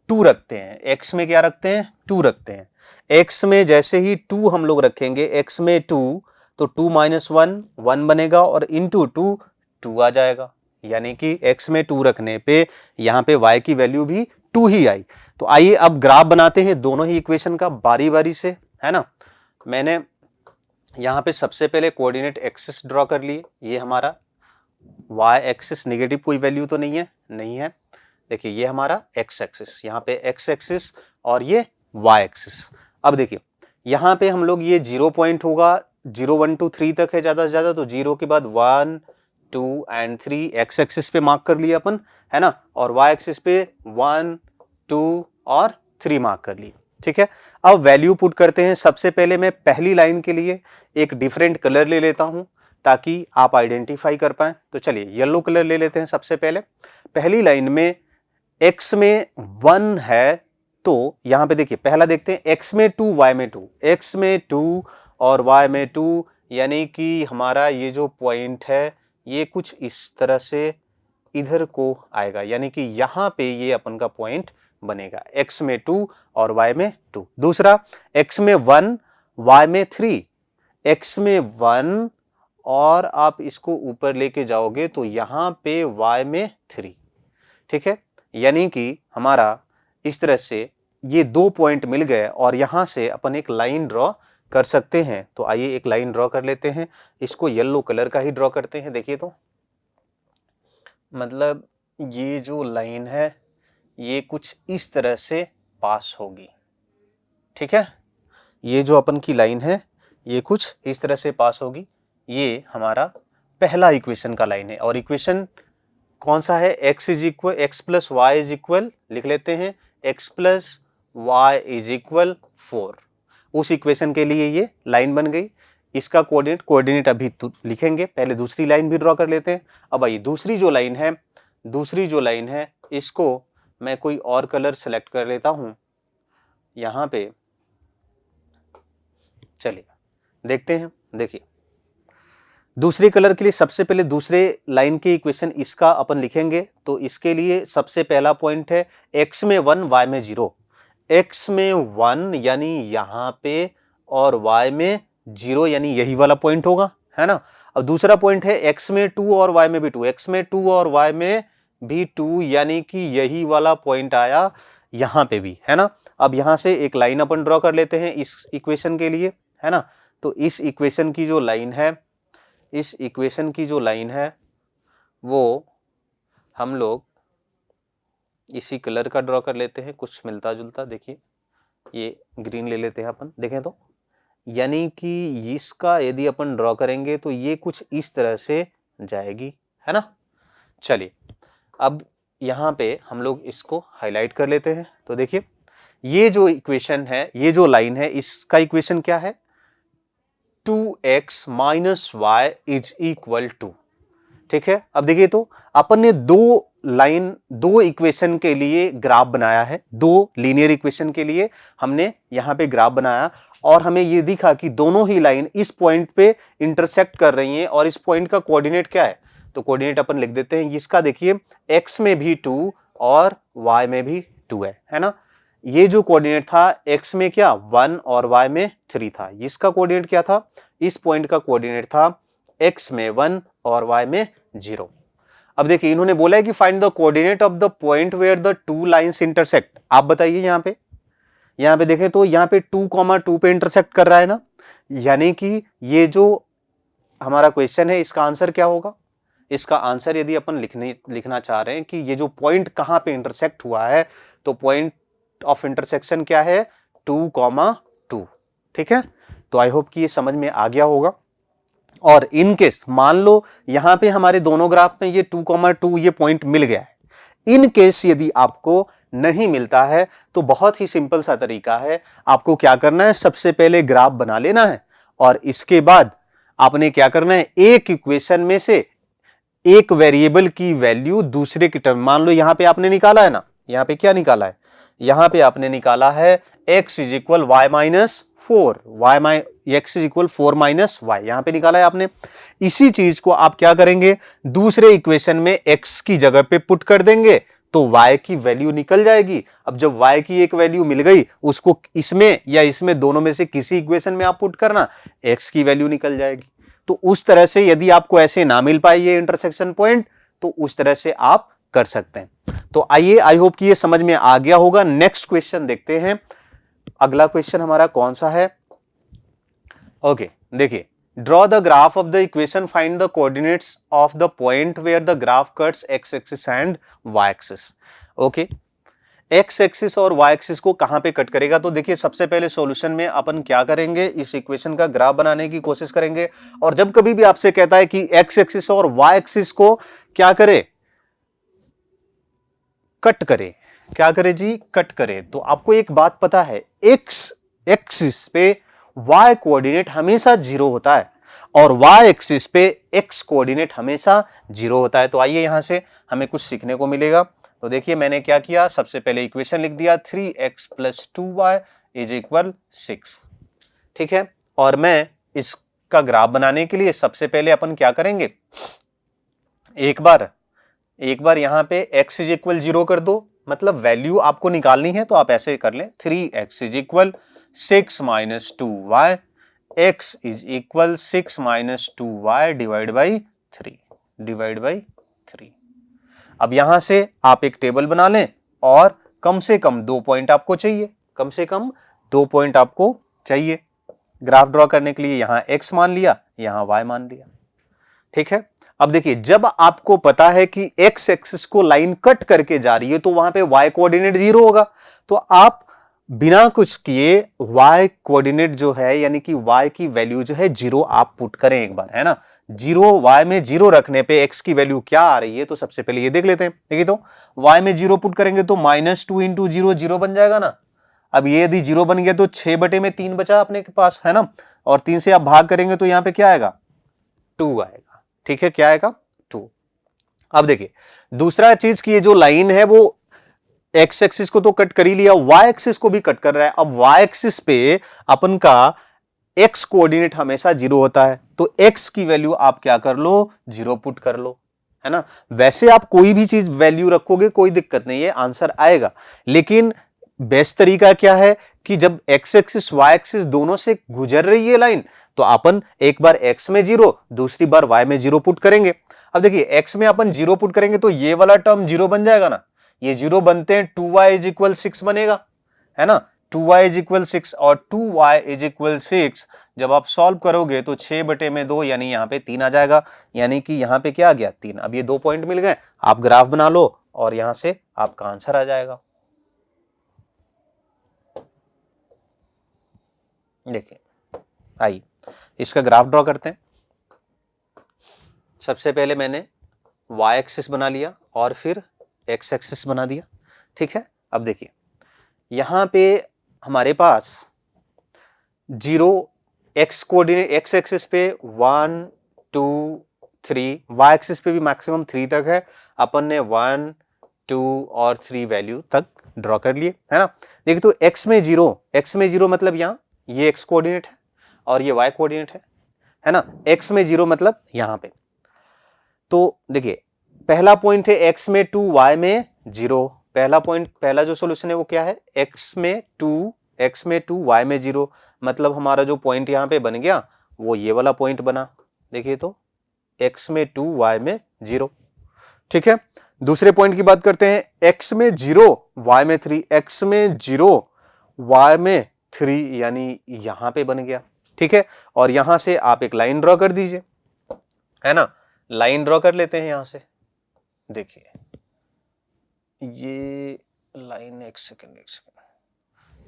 2 रखते हैं, x में क्या रखते हैं, 2 रखते हैं। x में जैसे ही 2 हम लोग रखेंगे, x में 2 तो 2 माइनस 1 1 बनेगा और इंटू 2 2 आ जाएगा, यानी कि x में 2 रखने पे यहाँ पे y की वैल्यू भी 2 ही आई। तो आइए अब ग्राफ बनाते हैं दोनों ही इक्वेशन का बारी बारी से, है ना। मैंने यहाँ पे सबसे पहले कोऑर्डिनेट एक्सिस ड्रॉ कर लिए, ये हमारा y एक्सिस, नेगेटिव कोई वैल्यू तो नहीं है। देखिए ये हमारा x एक्सिस, यहाँ पे x एक्सिस और ये y एक्सिस। अब देखिए यहाँ पे हम लोग ये 0 पॉइंट होगा, 0 1 2 3 तक है ज्यादा से ज्यादा, तो 0 के बाद 1 2 एंड 3 x एक्सिस पे मार्क कर लिया अपन, है ना। और y एक्सिस पे 1 2 और 3 मार्क कर लिए, ठीक है। अब वैल्यू पुट करते हैं। सबसे पहले मैं पहली लाइन के लिए एक डिफरेंट कलर ले लेता हूं ताकि आप आइडेंटिफाई कर पाए। तो चलिए येलो कलर ले लेते हैं। सबसे पहले पहली लाइन में x में 1 है, तो यहां पे देखिए पहला देखते हैं, x में 2 y में 2, x में 2 और y में 2, यानी कि हमारा ये जो पॉइंट है ये कुछ इस तरह से इधर को आएगा, यानी कि यहां पे ये अपन का पॉइंट बनेगा, x में 2 और y में 2। दूसरा x में 1 y में 3, x में 1 और आप इसको ऊपर लेके जाओगे तो यहां पे y में 3, ठीक है। यानी कि हमारा इस तरह से ये 2 पॉइंट मिल गए और यहां से अपन एक लाइन ड्रॉ कर सकते हैं। तो आइए एक लाइन ड्रॉ कर लेते हैं, इसको येलो कलर का ही ड्रॉ करते हैं। देखिए तो मतलब ये जो लाइन है ये कुछ इस तरह से पास होगी, ठीक है। ये जो अपन की लाइन है ये कुछ इस तरह से पास होगी, ये हमारा पहला इक्वेशन का लाइन है। और इक्वेशन कौन सा है, x plus y is equal, लिख लेते हैं x plus y is equal 4। उस इक्वेशन के लिए ये लाइन बन गई। इसका कोऑर्डिनेट अभी लिखेंगे, पहले दूसरी लाइन भी ड्रॉ कर लेते हैं। अब आइए दूसरी जो लाइन है इसको मैं कोई और कलर सेलेक्ट कर लेता हूं यहां पे। चलिए देखते हैं। देखिए दूसरे कलर के लिए सबसे पहले दूसरे लाइन की इक्वेशन इसका अपन लिखेंगे। तो इसके लिए सबसे पहला पॉइंट है x में 1 y में 0। x में 1 यानी यहां पे और y में 0 यानी यही वाला पॉइंट होगा, है ना। अब दूसरा पॉइंट है x में 2 और y में भी 2। x में 2 और y में भी 2 यानी कि यही वाला पॉइंट आया यहां पे भी, है ना। अब यहां से एक लाइन अपन ड्रॉ कर लेते हैं इस इक्वेशन के लिए, है ना। तो इस इक्वेशन की जो लाइन है, इस इक्वेशन की जो लाइन है वो हम लोग इसी कलर का ड्रॉ कर लेते हैं, कुछ मिलता जुलता। देखिए ये ग्रीन ले लेते हैं अपन, देखें तो यानी कि इसका यदि अपन ड्रॉ करेंगे तो ये कुछ इस तरह से जाएगी, है ना। चलिए अब यहाँ पे हम लोग इसको हाईलाइट कर लेते हैं। तो देखिए ये जो इक्वेशन है, ये जो लाइन है, इसका इक्वेशन क्या है, 2x minus y is equal two. ठीक है। अब देखिए तो अपन ने दो इक्वेशन के लिए ग्राफ बनाया है, दो लीनियर इक्वेशन के लिए हमने यहां पे ग्राफ बनाया और हमें ये दिखा कि दोनों ही लाइन इस पॉइंट पे इंटरसेक्ट कर रही हैं और इस पॉइंट का कोऑर्डिनेट क्या है। तो कोऑर्डिनेट अपन लिख देते हैं इसका। देखिए x में भी 2 और y में भी 2 है ना। ये जो कोऑर्डिनेट था x में क्या 1 और y में 3 था। इसका कोऑर्डिनेट क्या था, इस पॉइंट का कोऑर्डिनेट था x में 1 और y में 0। अब देखिए इन्होंने बोला है कि find the coordinate of the point where the two lines intersect. आप बताइए यहां पे देखें तो यहां पे 2,2 पे इंटरसेक्ट कर रहा है ना, यानी कि ये जो हमारा क्वेश्चन है इसका आंसर क्या होगा। इसका आंसर यदि अपन लिखना चाह रहे हैं कि ये जो पॉइंट कहां पे इंटरसेक्ट हुआ है, तो पॉइंट ऑफ इंटरसेक्शन क्या है 2,2। ठीक है। तो आई होप कि ये समझ में आ गया होगा। और इन केस मान लो यहां पे हमारे दोनों ग्राफ में ये 2,2 ये पॉइंट मिल गया है। इन केस यदि आपको नहीं मिलता है तो बहुत ही सिंपल सा तरीका है, आपको क्या करना है, सबसे पहले ग्राफ बना लेना है और इसके बाद आपने क्या करना है, एक इक्वेशन में से एक वेरिएबल की वैल्यू दूसरे की टर्म, मान लो यहां पे आपने निकाला है ना, यहां पे क्या निकाला है, यहां पे आपने निकाला है x is equal y minus 4, x is equal 4 minus y, यहां पे निकाला है आपने। इसी चीज को आप क्या करेंगे, दूसरे इक्वेशन में x की जगह पे पुट कर देंगे तो y की वैल्यू निकल जाएगी। अब जब y की एक वैल्यू मिल गई, उसको इसमें या इसमें दोनों में से किसी इक्वेशन में आप पुट करना, x की वैल्यू निकल जाएगी। तो उस तरह से यदि आपको ऐसे ना मिल पाए ये इंटरसेक्शन पॉइंट, तो उस तरह से आप कर सकते हैं। तो आइए, आई होप कि ये समझ में आ गया होगा। नेक्स्ट क्वेश्चन देखते हैं। अगला क्वेश्चन हमारा कौन सा है। ओके देखिए, draw the graph of the equation, find the coordinates of the point where the graph cuts x axis and y axis. Okay, x axis और वाई एक्सिस को कहां पे कट करेगा। तो देखिए सबसे पहले सॉल्यूशन में अपन क्या करेंगे, इस इक्वेशन का ग्राफ बनाने की कोशिश करेंगे। और जब कभी भी आपसे कहता है कि एक्स एक्सिस और वाई एक्सिस को क्या करे, कट करे, क्या करे जी, कट करे, तो आपको एक बात पता है, एक्स एक्सिस पे वाई कोऑर्डिनेट हमेशा 0 होता है और वाई एक्सिस पे एक्स कोऑर्डिनेट हमेशा 0 होता है। तो आइए यहां से हमें कुछ सीखने को मिलेगा। तो देखिए मैंने क्या किया, सबसे पहले इक्वेशन लिख दिया 3x plus 2y is equal 6। ठीक है। और मैं इसका ग्राफ बनाने के लिए सबसे पहले अपन क्या करेंगे, एक बार यहां पे x इज इक्वल 0 कर दो, मतलब वैल्यू आपको निकालनी है तो आप ऐसे कर लें, 3x is equal 6 minus 2y, x is equal 6 minus 2y divide by 3। अब यहां से आप एक टेबल बना लें और कम से कम 2 पॉइंट आपको चाहिए, कम से कम 2 पॉइंट आपको चाहिए ग्राफ ड्रॉ करने के लिए। यहां x मान लिया, यहां y मान लिया। ठीक है। अब देखिए जब आपको पता है कि x एक्सिस को लाइन कट करके जा रही है तो वहां पे y कोऑर्डिनेट 0 होगा, तो आप बिना कुछ किए y कोऑर्डिनेट जो है यानी कि y की वैल्यू जो है 0 आप पुट करें एक बार, है ना। 0 y में 0 रखने पे x की वैल्यू क्या आ रही है, तो सबसे पहले ये देख लेते हैं। देखिए तो y में 0 पुट करेंगे तो -2 इंटू 0 0 बन जाएगा ना। अब ये यदि 0 बन गया तो 6/3 बचा अपने के पास, है ना। और 3 से आप भाग करेंगे तो यहां पे क्या आएगा, 2 आएगा। ठीक है, क्या आएगा, 2। अब देखिए दूसरा चीज की ये जो लाइन है वो एक्स एक्सिस को तो कट कर ही लिया, वाई एक्सिस को भी कट कर रहा है। अब वाई एक्सिस पे अपन का एक्स कोऑर्डिनेट हमेशा 0 होता है, तो एक्स की वैल्यू आप क्या कर लो, 0 पुट कर लो, है ना। वैसे आप कोई भी चीज वैल्यू रखोगे कोई दिक्कत नहीं है, आंसर आएगा। लेकिन बेस्ट तरीका क्या है कि जब एक्स एक्सिस वाई एक्सिस दोनों से गुजर रही है लाइन, तो अपन एक बार एक्स में 0, दूसरी बार वाई में 0 पुट करेंगे। अब देखिए एक्स में अपन 0 पुट करेंगे तो ये वाला टर्म 0 बन जाएगा ना, ये 0 बनते हैं 2y इज इक्वल 6 बनेगा, है ना। 2y इज इक्वल 6 और 2y इज इक्वल 6 जब आप सॉल्व करोगे तो 6/2 यानी यहां पे 3 आ जाएगा, यानी कि यहां पे क्या आ गया 3। अब ये 2 पॉइंट मिल गए, आप ग्राफ बना लो और यहां से आपका आंसर आ जाएगा। देखिए आइए इसका ग्राफ ड्रॉ करते हैं। सबसे पहले मैंने y एक्सिस बना लिया और फिर x एक्सिस बना दिया, ठीक है। अब देखिए यहां पे हमारे पास 0 x कोऑर्डिनेट, x एक्सिस पे 1 2 3, y एक्सिस पे भी मैक्सिमम 3 तक है। अपन ने 1 2 और 3 वैल्यू तक ड्रॉ कर लिए, है ना। देखिए तो x में 0 मतलब यहां ये x कोऑर्डिनेट है और ये y कोऑर्डिनेट है ना। x में 0 मतलब यहां पे। तो देखिए पहला पॉइंट है x में 2 y में 0। पहला पॉइंट, पहला जो सॉल्यूशन है वो क्या है, x में 2 y में 0, मतलब हमारा जो पॉइंट यहां पे बन गया वो ये वाला पॉइंट बना। देखिए तो x में 2 y में 0, ठीक है। दूसरे पॉइंट की बात करते हैं, x में 0 y में 3, x में 0 y में 3 यानी यहां पे बन गया, ठीक है। और यहां से आप एक लाइन ड्रॉ कर दीजिए, है ना। लाइन ड्रॉ कर लेते हैं यहां से। देखिए ये लाइन, एक सेकंड,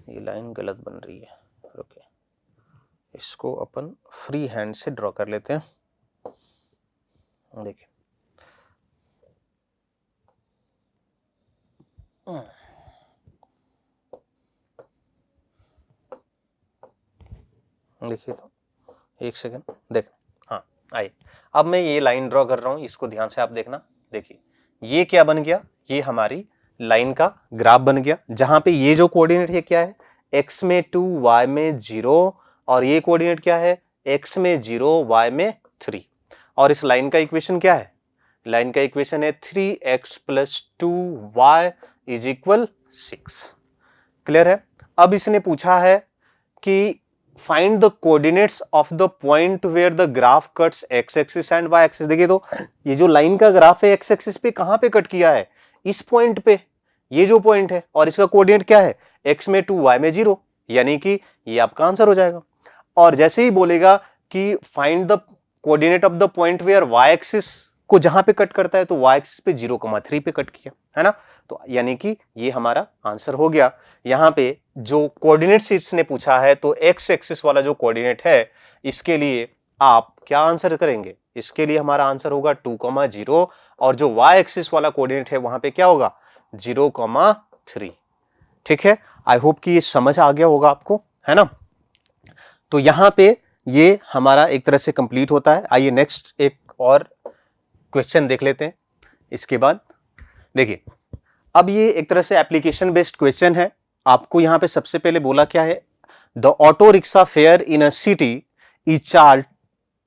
ये लाइन गलत बन रही है, ओके। इसको अपन फ्री हैंड से ड्रॉ कर लेते हैं। देखिए देखिए तो एक सेकंड देख, हाँ आइए। अब मैं ये लाइन ड्रॉ कर रहा हूं, इसको ध्यान से आप देखना। देखिए ये क्या बन गया, ये हमारी लाइन का ग्राफ बन गया, जहां पे ये जो कोऑर्डिनेट है क्या है, x में 2 y में 0 और ये कोऑर्डिनेट क्या है, x में 0 y में 3। और इस लाइन का इक्वेशन क्या है, लाइन का इक्वेशन है 3x + 2y is equal 6। Clear है। अब इसने पूछा है कि find the coordinates of the point where the graph cuts x axis and y axis. देखिए तो ये जो लाइन का ग्राफ है x एक्सिस पे कहां पे कट किया है, इस पॉइंट पे, ये जो पॉइंट है, और इसका कोऑर्डिनेट क्या है, x में 2 y में 0, यानी कि ये आपका आंसर हो जाएगा। और जैसे ही बोलेगा कि find the coordinate of the point where y axis को जहां पे कट करता है, तो y एक्सिस पे 0,3 पे कट किया, है ना। तो यानी कि ये हमारा आंसर हो गया। यहां पे जो कोऑर्डिनेट्स इसने पूछा है, तो x एक्सिस वाला जो कोऑर्डिनेट है, इसके लिए आप क्या आंसर करेंगे, इसके लिए हमारा आंसर होगा 2,0, और जो y एक्सिस वाला कोऑर्डिनेट है वहां पे क्या होगा, 0,3। ठीक है, आई होप कि ये समझ आ गया होगा आपको, है ना। तो यहां पे ये हमारा एक तरह से कंप्लीट होता है। आइए नेक्स्ट एक और क्वेश्चन देख लेते हैं। इसके बाद देखिए, अब ये एक तरह से एप्लीकेशन बेस्ड क्वेश्चन है। आपको यहां पे सबसे पहले बोला क्या है, the auto rickshaw fair in a city is charge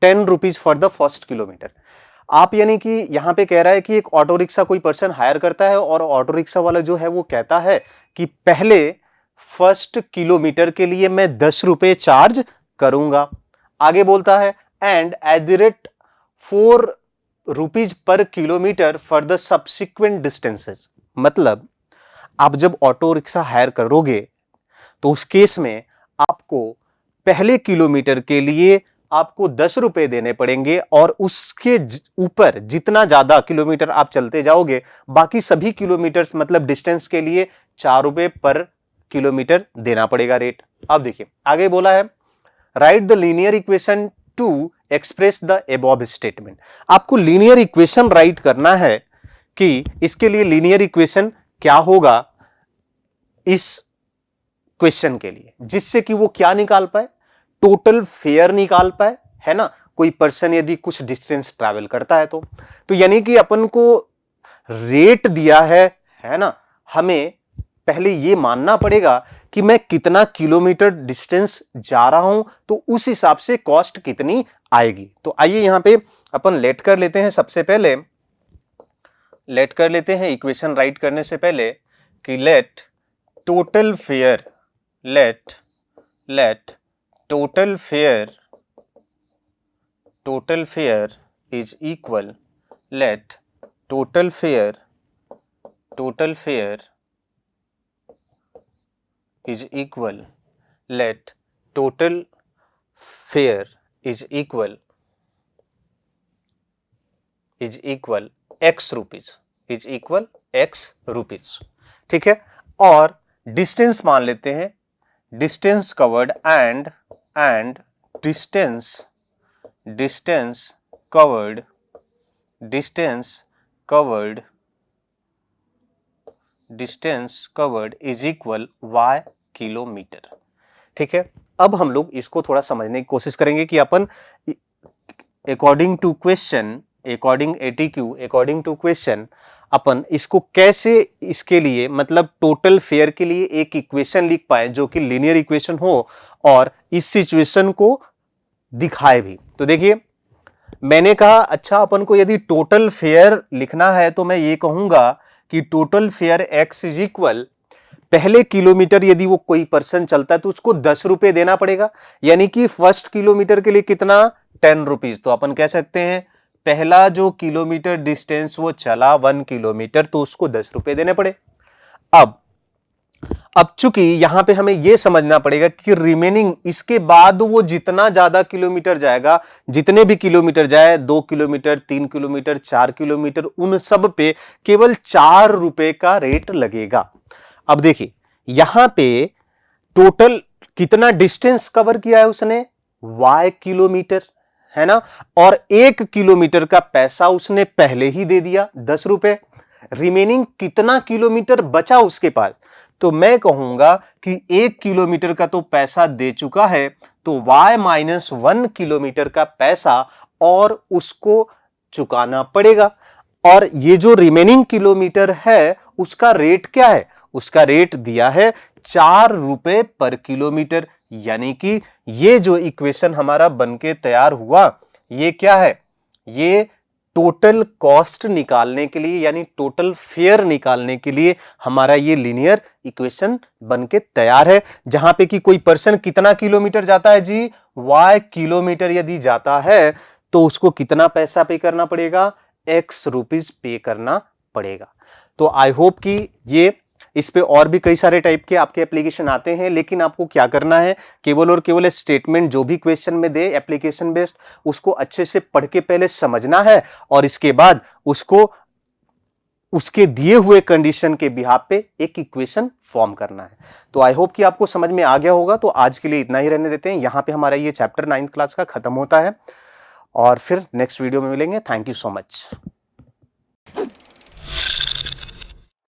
10 rupees for the first kilometre. आप यानी कि यहां पे कह रहा है कि एक ऑटो रिक्शा कोई पर्सन हायर करता है और ऑटो रिक्शा वाला जो है वो कहता है कि पहले फर्स्ट किलोमीटर के लिए मैं 10 रुपए चार्ज करूंगा। आगे बोलता है and at the rate 4 rupees per kilometre for the subsequent distances. मतलब आप जब ऑटो रिक्शा हायर करोगे तो उस केस में आपको पहले किलोमीटर के लिए आपको 10 रुपए देने पड़ेंगे, और उसके ऊपर जितना ज्यादा किलोमीटर आप चलते जाओगे, बाकी सभी किलोमीटर मतलब डिस्टेंस के लिए 4 रुपए पर किलोमीटर देना पड़ेगा रेट। अब देखिए आगे बोला है, right the linear equation two express the above statement. आपको लीनियर इक्वेशन राइट करना है कि इसके लिए लीनियर इक्वेशन क्या होगा इस क्वेश्चन के लिए, जिससे कि वो क्या निकाल पाए, टोटल फेयर निकाल पाए, है ना। कोई पर्सन यदि कुछ डिस्टेंस ट्रैवल करता है तो यानी कि अपन को रेट दिया है ना, हमें पहले ये मानना पड़ेगा कि मैं कितना किलोमीटर डिस्टेंस जा रहा हूं, तो उस हिसाब से कॉस्ट कितनी आएगी। तो आइए यहां पे अपन लेट कर लेते हैं। सबसे पहले लेट कर लेते हैं इक्वेशन राइट करने से पहले कि let total fair is equal let total fair is equal let total fair is equal x rupees, ठीक है। और डिस्टेंस मान लेते हैं, distance covered and distance covered is equal y kilometre, ठीक है। अब हम लोग इसको थोड़ा समझने की कोशिश करेंगे कि अपन अकॉर्डिंग टू क्वेश्चन अपन इसको कैसे, इसके लिए मतलब टोटल फेयर के लिए एक इक्वेशन लिख पाए जो कि लीनियर इक्वेशन हो और इस सिचुएशन को दिखाए भी। तो देखिए मैंने कहा अच्छा अपन को यदि टोटल फेयर लिखना है तो मैं ये कहूंगा कि total fair x is equal, पहले किलोमीटर यदि वो कोई पर्सन चलता है तो उसको 10 रुपए देना पड़ेगा, यानी कि फर्स्ट किलोमीटर के लिए कितना 10 रुपीज। तो अपन कह सकते हैं पहला जो किलोमीटर डिस्टेंस वो चला 1 किलोमीटर, तो उसको 10 रुपए देने पड़े। अब चूंकि यहां पे हमें यह समझना पड़ेगा कि रिमेनिंग इसके बाद वो जितना ज्यादा किलोमीटर जाएगा, जितने भी किलोमीटर जाए 2 किलोमीटर 3 किलोमीटर 4 किलोमीटर, उन सब पे केवल 4 रुपए का रेट लगेगा। अब देखिए यहां पे टोटल कितना डिस्टेंस कवर किया है उसने, y किलोमीटर, है ना, और 1 किलोमीटर का पैसा उसने पहले ही दे दिया 10 रुपए। रिमेनिंग कितना किलोमीटर बचा उसके पास, तो मैं कहूंगा कि 1 किलोमीटर का तो पैसा दे चुका है, तो y माइनस 1 किलोमीटर का पैसा और उसको चुकाना पड़ेगा। और ये जो रिमेनिंग किलोमीटर है उसका रेट क्या है, उसका रेट दिया है 4 रुपए पर किलोमीटर। यानी कि ये जो इक्वेशन हमारा बनके तैयार हुआ, ये क्या है, ये टोटल कॉस्ट निकालने के लिए यानी टोटल फेयर निकालने के लिए हमारा ये लीनियर इक्वेशन बनके तैयार है। जहां पे कि कोई पर्सन कितना किलोमीटर जाता है जी, y किलोमीटर यदि जाता है तो उसको कितना पैसा पे करना पड़ेगा, x रुपीज पे करना पड़ेगा। तो आई होप कि ये इस पे और भी कई सारे टाइप के आपके एप्लीकेशन आते हैं, लेकिन आपको क्या करना है, केवल और केवल स्टेटमेंट जो भी क्वेश्चन में दे एप्लीकेशन बेस्ड, उसको अच्छे से पढ़ के पहले समझना है और इसके बाद उसको उसके दिए हुए कंडीशन के बिहाफ पे एक इक्वेशन फॉर्म करना है। तो आई होप कि आपको समझ में आ गया होगा। तो आज के लिए इतना ही रहने देते हैं, यहां पे हमारा ये चैप्टर 9th क्लास का खत्म होता है और फिर नेक्स्ट वीडियो में मिलेंगे। Thank you so much.